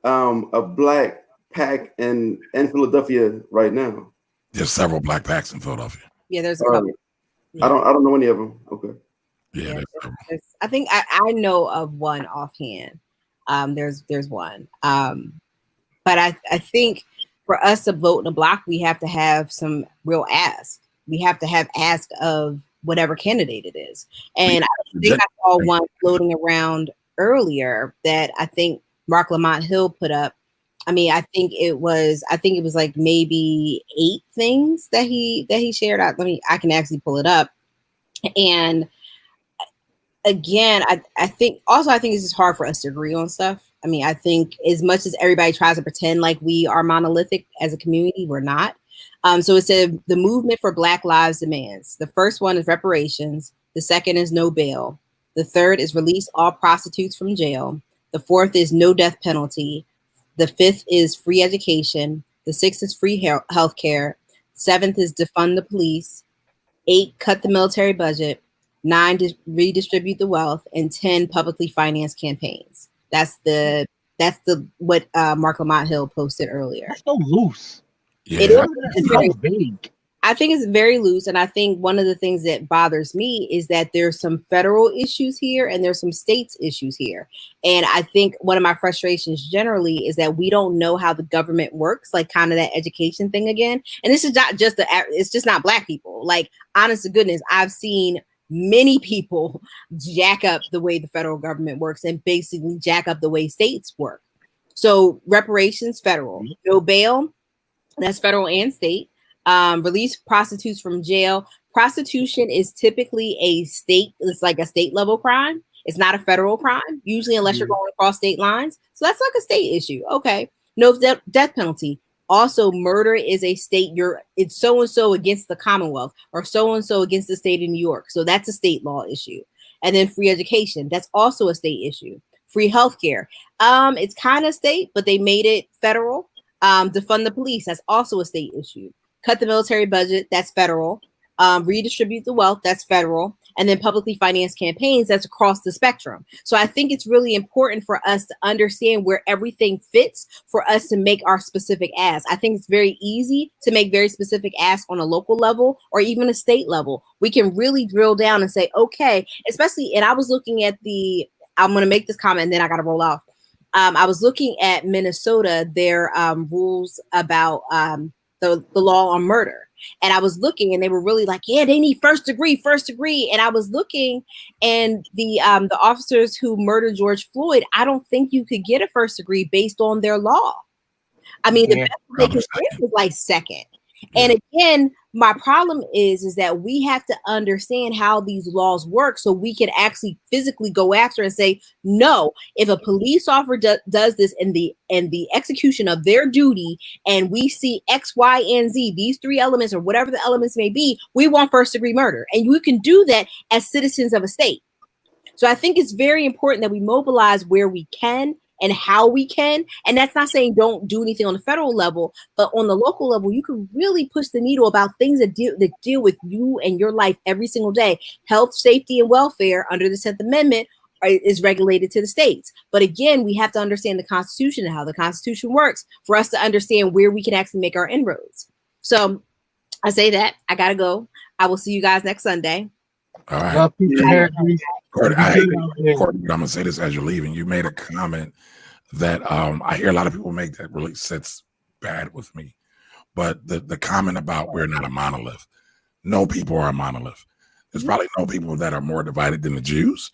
a black pack in Philadelphia right now? There's several black packs in Philadelphia. Yeah, there's a couple. I don't know any of them. Okay. Yeah, I think I know of one offhand. There's one. But I think for us to vote in a block, we have to have some real ask. We have to have ask of whatever candidate it is. And I think I saw one floating around earlier that I think Mark Lamont Hill put up. I mean, I think it was like maybe 8 things that he shared out. I can actually pull it up. And again, I think it's just hard for us to agree on stuff. I mean, I think as much as everybody tries to pretend like we are monolithic as a community, we're not. So it said the movement for Black Lives demands. The first one is reparations. The second is no bail. The third is release all prostitutes from jail. The fourth is no death penalty. The fifth is free education. The sixth is free health care. Seventh is defund the police. 8, cut the military budget. 9, redistribute the wealth. And 10, publicly finance campaigns. That's what Mark Lamont Hill posted earlier. That's so loose. Yeah. It's very vague. I think it's very loose, and I think one of the things that bothers me is that there's some federal issues here and there's some states issues here. And I think one of my frustrations generally is that we don't know how the government works, like kind of that education thing again. And this is not just it's just not Black people. Like, honest to goodness, I've seen many people jack up the way the federal government works and basically jack up the way states work. So reparations, federal. No bail, that's federal and state. Release prostitutes from jail. Prostitution is typically it's like a state level crime. It's not a federal crime, usually, unless you're going across state lines. So that's like a state issue. Okay. No death penalty. Also, murder is a state. It's so-and-so against the Commonwealth or so-and-so against the state of New York. So that's a state law issue. And then free education. That's also a state issue. Free healthcare. It's kind of state, but they made it federal. Defund the police. That's also a state issue. Cut the military budget, that's federal. Redistribute the wealth, that's federal. And then publicly financed campaigns, that's across the spectrum. So I think it's really important for us to understand where everything fits for us to make our specific ask. I think it's very easy to make very specific asks on a local level or even a state level. We can really drill down and say, okay, especially, and I was looking at I'm going to make this comment and then I got to roll off. I was looking at Minnesota, their rules about the law on murder. And I was looking and they were really like, yeah, they need first degree. And I was looking and the officers who murdered George Floyd, I don't think you could get a first degree based on their law. I mean, the best they could get was like second. And again, my problem is that we have to understand how these laws work so we can actually physically go after and say, no, if a police officer does this in the execution of their duty and we see X, Y, and Z, these 3 elements or whatever the elements may be, we want first degree murder. And you can do that as citizens of a state. So I think it's very important that we mobilize where we can and how we can. And that's not saying don't do anything on the federal level, but on the local level, you can really push the needle about things that deal with you and your life every single day. Health, safety, and welfare under the 10th Amendment is regulated to the states. But again, we have to understand the Constitution and how the Constitution works for us to understand where we can actually make our inroads. So I say that. I got to go. I will see you guys next Sunday. All right. Courtney, I'm going to say this as you're leaving. You made a comment that I hear a lot of people make that really sits bad with me. But the comment about we're not a monolith. No people are a monolith. There's probably no people that are more divided than the Jews.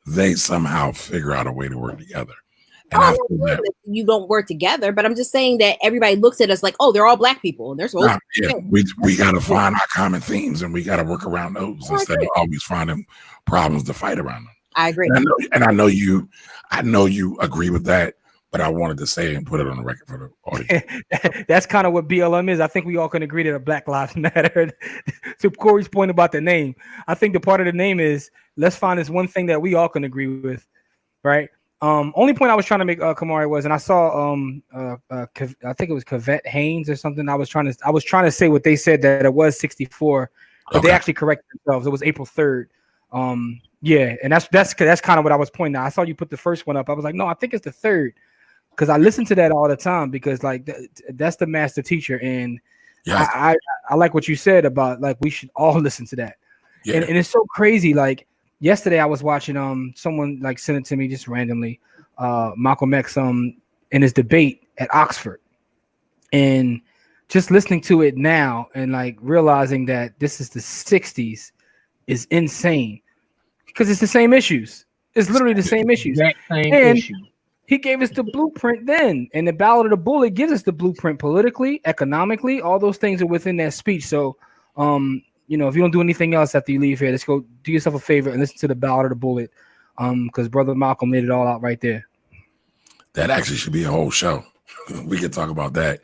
They somehow figure out a way to work together. And I feel that you don't work together, but I'm just saying that everybody looks at us like, oh, they're all Black people. And they're supposed we got to find our common themes and we got to work around those instead of always finding problems to fight around them. I agree. And I know you agree with that, but I wanted to say it and put it on the record for the audience. That's kind of what BLM is. I think we all can agree that Black Lives Matter. To Corey's point about the name, I think the part of the name is let's find this one thing that we all can agree with, right? Only point I was trying to make, Kamari, was, and I saw, I think it was Cavett Haynes or something. I was trying to say what they said, that it was 64, but they actually corrected themselves. It was April 3rd. Yeah, and that's kind of what I was pointing out. I saw you put the first one up. I was like, no, I think it's the 3rd, because I listen to that all the time, because like that's the master teacher, and I like what you said about like we should all listen to that. Yeah. And it's so crazy. Like yesterday, I was watching someone like sent it to me just randomly, Malcolm X in his debate at Oxford, and just listening to it now and like realizing that this is the 60s is insane, because it's the same issues. It's literally the same issues. He gave us the blueprint then, and the Ballot of the Bullet gives us the blueprint politically, economically. All those things are within that speech. So, if you don't do anything else after you leave here, let's go do yourself a favor and listen to the Ballot of the Bullet, because Brother Malcolm laid it all out right there. That actually should be a whole show. We could talk about that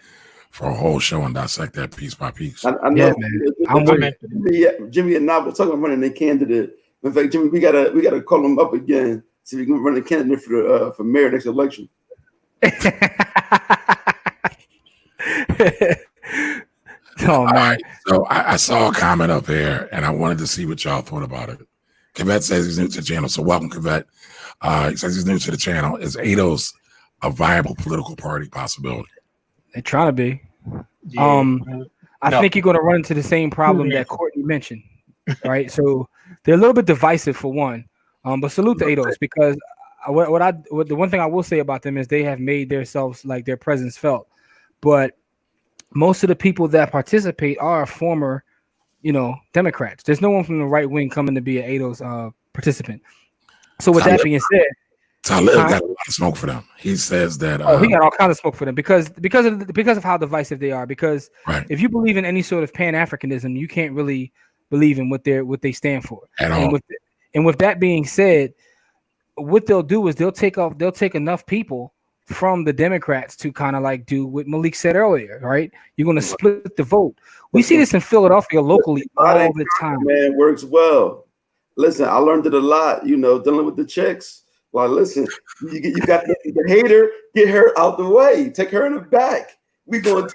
for a whole show and dissect that piece by piece. I know, man. Jimmy and I were talking about running a candidate. In fact, Jimmy, we gotta call him up again so we can run a candidate for mayor next election. Oh man! Right. So I saw a comment up here, and I wanted to see what y'all thought about it. Cavett says he's new to the channel, so welcome, Cavett. He says he's new to the channel. Is ADOS a viable political party possibility? They're trying to be. Yeah. I think you're going to run into the same problem that Courtney mentioned, right? So they're a little bit divisive for one, but salute to ADOS, because the one thing I will say about them is they have made themselves like their presence felt, but most of the people that participate are former, Democrats. There's no one from the right wing coming to be an ADOS participant. So with that being said, Talib got a lot of smoke for them. He says that he got all kinds of smoke for them because of how divisive they are. Because if you believe in any sort of Pan-Africanism, you can't really believe in what they stand for. And with that being said, what they'll do is they'll take enough people from the Democrats to kind of like do what Malik said earlier, right? You're going to split the vote. We see this in Philadelphia locally all the time. Man, works well. Listen, I learned it a lot, dealing with the chicks. Like, listen, you got the hater, get her out the way, take her in the back. We're gonna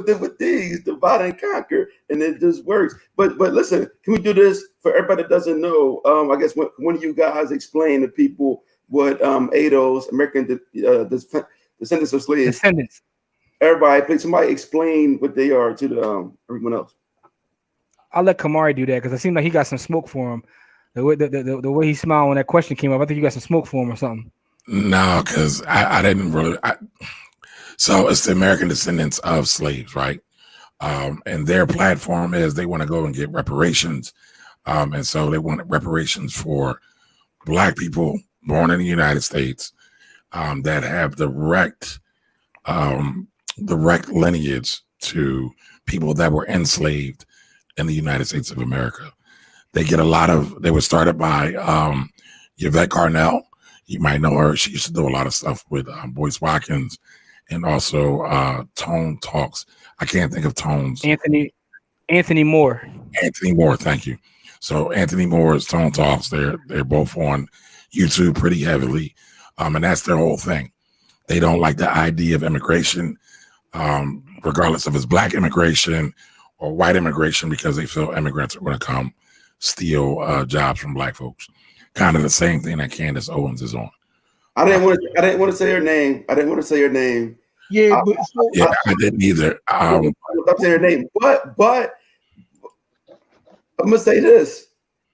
deal with these, divide and conquer, and it just works. But listen, can we do this for everybody that doesn't know? I guess one of you guys explain to people what ADOS, American Descendants of Slaves. Descendants. Everybody, please, somebody explain what they are to everyone else. I'll let Kamari do that because it seemed like he got some smoke for him. The way he smiled when that question came up, I think you got some smoke for him or something. No, because I didn't really. So it's the American Descendants of Slaves, right? And their platform is they want to go and get reparations. And so they want reparations for Black people born in the United States that have direct lineage to people that were enslaved in the United States of America. They were started by Yvette Carnell. You might know her. She used to do a lot of stuff with Boyce Watkins and also Tone Talks. I can't think of Tone's. Anthony Moore. Anthony Moore, thank you. So Anthony Moore's Tone Talks, they're both on YouTube pretty heavily. And that's their whole thing. They don't like the idea of immigration, regardless if it's Black immigration or white immigration, because they feel immigrants are going to come steal jobs from Black folks. Kind of the same thing that Candace Owens is on. I didn't want to say her name. Yeah, I didn't either. I'm saying her name, but I'm gonna say this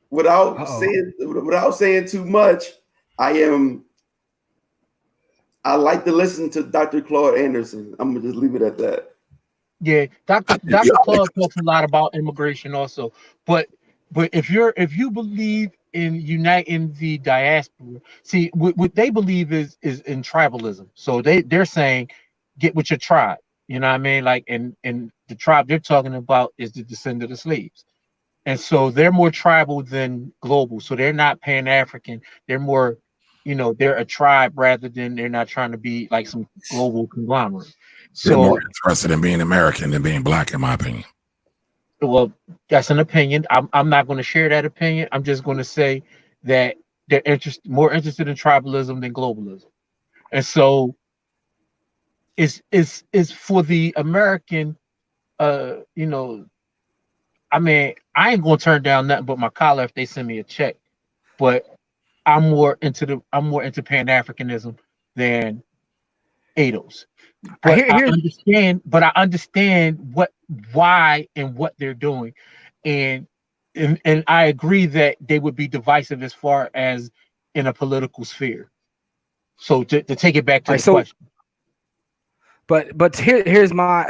without saying too much. I like to listen to Dr. Claude Anderson. I'm gonna just leave it at that. Yeah, Dr. Claude talks a lot about immigration also, but if you believe in uniting the diaspora, see what they believe is in tribalism. So they're saying get with your tribe. You know what I mean? Like, and the tribe they're talking about is the descendant of slaves, and so they're more tribal than global. So they're not Pan-African. They're more they're a tribe rather than they're not trying to be like some global conglomerate. They're So, more interested in being American than being black, in my opinion. well, that's an opinion. I'm not going to share that opinion. I'm just going to say that they're more interested in tribalism than globalism. And so it's for the American, I mean, I ain't gonna turn down nothing but my collar if they send me a check. But I'm more into Pan-Africanism than ADOS. But I understand why and what they're doing. And I agree that they would be divisive as far as in a political sphere. So to take it back to the question. But here's my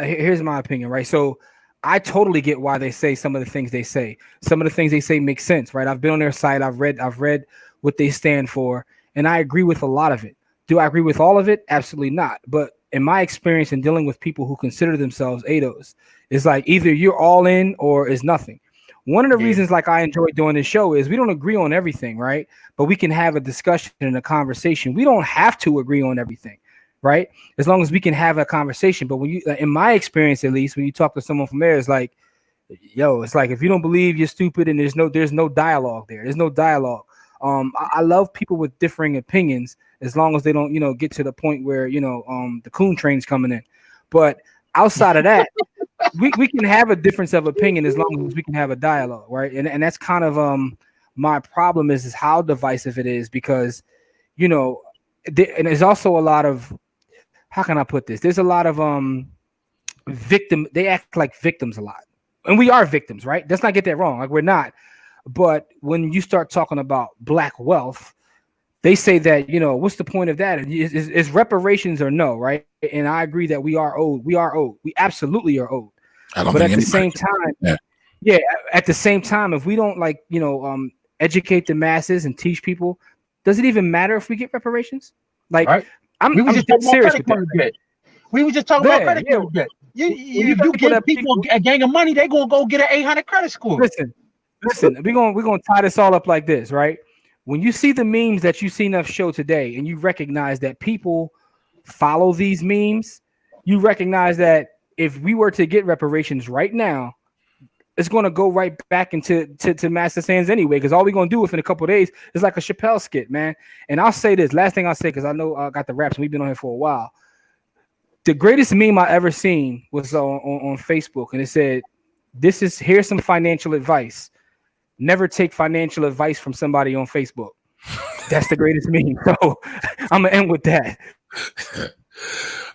opinion, right? So I totally get why they say some of the things they say. Some of the things they say make sense, right? I've been on their site, I've read what they stand for, and I agree with a lot of it. Do I agree with all of it? Absolutely not. But in my experience in dealing with people who consider themselves ADOS, it's like either you're all in or it's nothing. One of the reasons like I enjoy doing this show is we don't agree on everything, right? But we can have a discussion and a conversation. We don't have to agree on everything, right? As long as we can have a conversation. But when you, in my experience, at least, when you talk to someone from there, it's like, yo, it's like if you don't believe, you're stupid, and there's no dialogue there. There's no dialogue. I love people with differing opinions as long as they don't, get to the point where, the coon train's coming in. But outside of that, we can have a difference of opinion as long as we can have a dialogue, right? And that's kind of my problem is how divisive it is because, and there's also a lot of, how can I put this? There's a lot of they act like victims a lot. And we are victims, right? Let's not get that wrong. Like we're not. But when you start talking about black wealth, they say that, what's the point of that? Is reparations or no, right? And I agree that we are owed. We are owed. We absolutely are owed. But at the same time, at the same time, if we don't educate the masses and teach people, does it even matter if we get reparations? Like, right. We were just talking about credit card debt. We were just talking about credit card debt. You give people a gang of money, they gonna go get an 800 credit score. Listen, we're gonna tie this all up like this, right? When you see the memes that you seen us show today, and you recognize that people follow these memes, you recognize that if we were to get reparations right now, it's going to go right back into Master's hands anyway, because all we're going to do within a couple of days is like a Chappelle skit, man. And I'll say this, last thing I'll say, because I know I got the raps, and we've been on here for a while. The greatest meme I ever seen was on Facebook, and it said, here's some financial advice. Never take financial advice from somebody on Facebook. That's the greatest meme. So I'm going to end with that.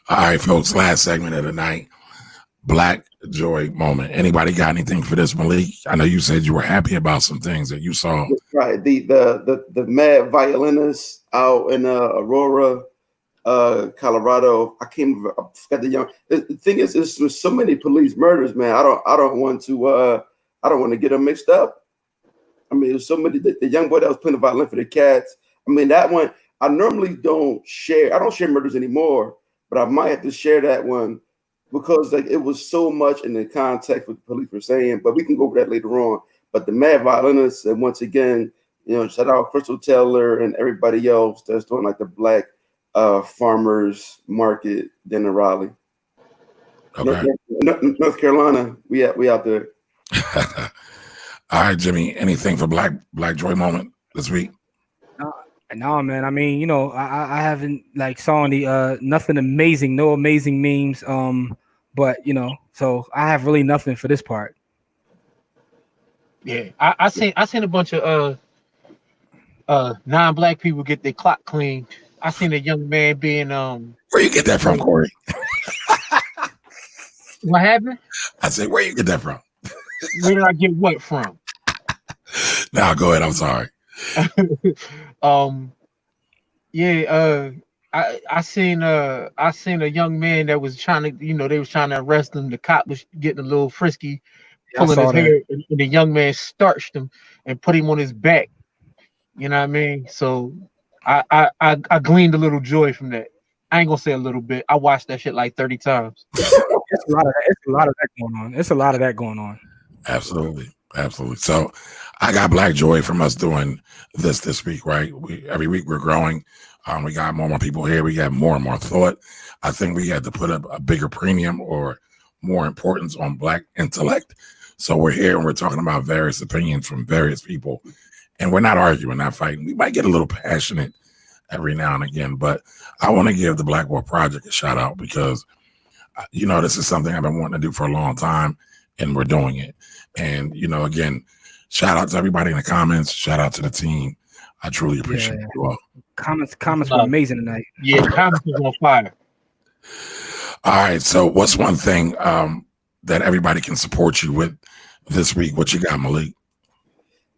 All right, folks, last segment of the night. Black joy moment. Anybody got anything for this, Malik? I know you said you were happy about some things that you saw. Right. The mad violinist out in Aurora, Colorado. I forgot the young. The thing is, there's so many police murders, man. I don't want to get them mixed up. I mean, there's so many. The young boy that was playing the violin for the Cats. I mean, that one. I normally don't share. I don't share murders anymore, but I might have to share that one because it was so much in the context what the police were saying. But we can go over that later on. But the mad violinists, and once again, shout out Crystal Taylor and everybody else that's doing like the Black Farmers Market in Raleigh. Okay. North Carolina, we out there. All right, Jimmy. Anything for Black Joy moment this week? No, man. I mean, I haven't saw any nothing amazing, no amazing memes. But so I have really nothing for this part. Yeah, I seen a bunch of non-black people get their clock cleaned. I seen a young man being Where you get that from, Corey? What happened? I said, where you get that from? Where did I get what from? Now go ahead. I'm sorry. I seen a young man that was trying to, they was trying to arrest him. The cop was getting a little frisky, pulling his hair, and the young man starched him and put him on his back. You know what I mean? So I gleaned a little joy from that. I ain't gonna say a little bit. I watched that shit like 30 times. It's a lot of that going on. It's a lot of that going on. Absolutely. Absolutely. So I got Black Joy from us doing this week, right? Every week we're growing. We got more and more people here. We got more and more thought. I think we had to put up a bigger premium or more importance on Black intellect. So we're here and we're talking about various opinions from various people. And we're not arguing, not fighting. We might get a little passionate every now and again, but I want to give the Black Wall Project a shout out because, this is something I've been wanting to do for a long time and we're doing it. And, again, shout out to everybody in the comments. Shout out to the team. I truly appreciate you all. Comments were amazing tonight. Yeah, comments was on fire. All right. So what's one thing that everybody can support you with this week? What you got, Malik?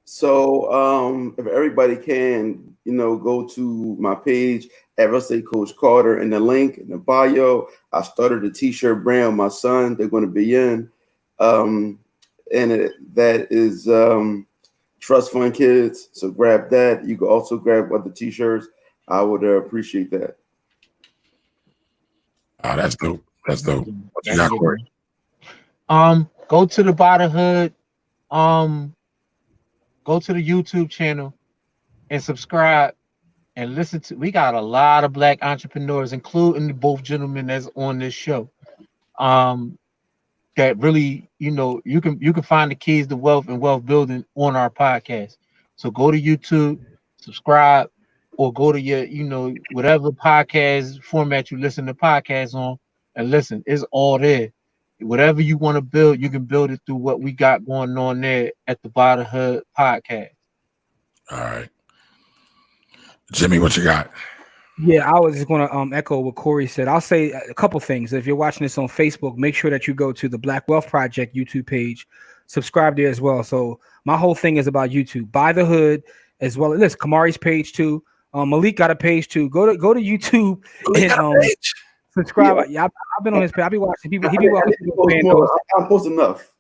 So if everybody can, go to my page at Real Estate Coach Carter in the link in the bio. I started a t-shirt brand with my son. They're going to be in. That is Trust Fund Kids. So grab that. You can also grab other t-shirts. I would appreciate that. Oh, that's dope. That's dope. What you got, Corey? Go to the Bottom go to the YouTube channel and subscribe and listen to. We got a lot of Black entrepreneurs, including both gentlemen that's on this show. That really, you can find the keys to wealth and wealth building on our podcast. So go to YouTube, subscribe, or go to your, whatever podcast format you listen to podcasts on, and listen. It's all there. Whatever you want to build, you can build it through what we got going on there at the Bottom Hood podcast. All right, Jimmy, what you got? Yeah, I was just going to echo what Corey said. I'll say a couple things. If you're watching this on Facebook, make sure that you go to the Black Wealth Project YouTube page, subscribe there as well. So my whole thing is about YouTube. Buy the Hood as well. This Kamari's page too. Malik got a page too. Go to YouTube and subscribe. Yeah, I've been on his page. I'll be watching people. He be watching people. I'm post enough.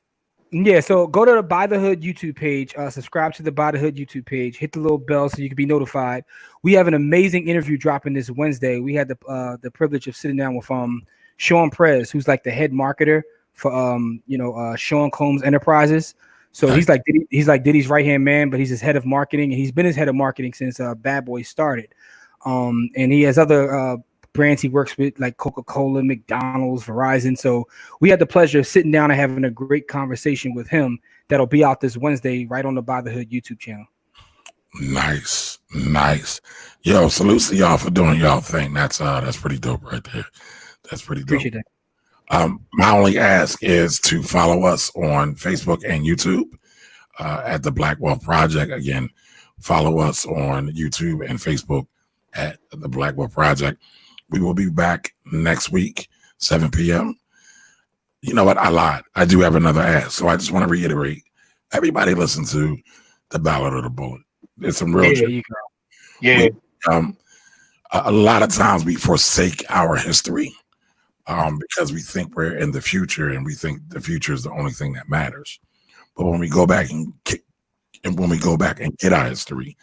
Yeah, so go to the Buy the Hood YouTube page, subscribe to the Buy the Hood YouTube page, hit the little bell so you can be notified. We have an amazing interview dropping this Wednesday. We had the privilege of sitting down with Sean Prez, who's like the head marketer for Sean Combs Enterprises. So he's like Diddy's right hand man, but he's his head of marketing, and he's been his head of marketing since Bad Boy started. And he has other brands he works with, like Coca-Cola, McDonald's, Verizon. So we had the pleasure of sitting down and having a great conversation with him that'll be out this Wednesday right on the Buy the Hood YouTube channel. Nice. Yo, salute to y'all for doing y'all thing. That's pretty dope right there. That's pretty dope. Appreciate that. My only ask is to follow us on Facebook and YouTube at the Black Wealth Project. Again, follow us on YouTube and Facebook at the Black Wealth Project. We will be back next week, 7 p.m. You know what? I lied. I do have another ask. So I just want to reiterate. Everybody listen to the Ballad of the Bullet. There's some real Yeah. A lot of times we forsake our history because we think we're in the future and we think the future is the only thing that matters. But when we go back and get our history,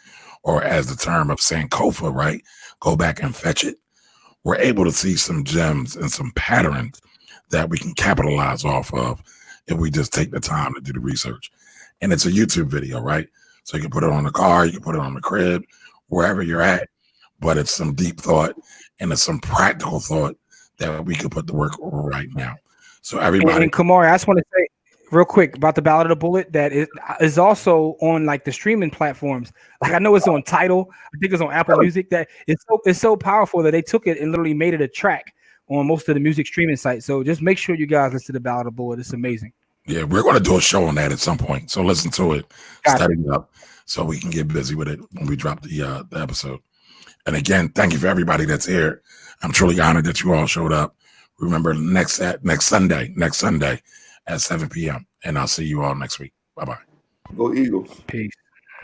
or as the term of Sankofa, right? Go back and fetch it. We're able to see some gems and some patterns that we can capitalize off of if we just take the time to do the research. And it's a YouTube video, right? So you can put it on the car, you can put it on the crib, wherever you're at. But it's some deep thought and it's some practical thought that we could put to work right now. So everybody. And Kamari, I just want to say real quick about the Ballad of the Bullet that is also on like the streaming platforms. Like I know it's on Tidal, I think it's on Apple Music. That it's so powerful that they took it and literally made it a track on most of the music streaming sites. So just make sure you guys listen to the Ballad of the Bullet. It's amazing. Yeah, we're going to do a show on that at some point. So listen to it, study it up, so we can get busy with it when we drop the episode. And again, thank you for everybody that's here. I'm truly honored that you all showed up. Remember next Sunday at 7 p.m. And I'll see you all next week. Bye-bye. Go Eagles. Peace.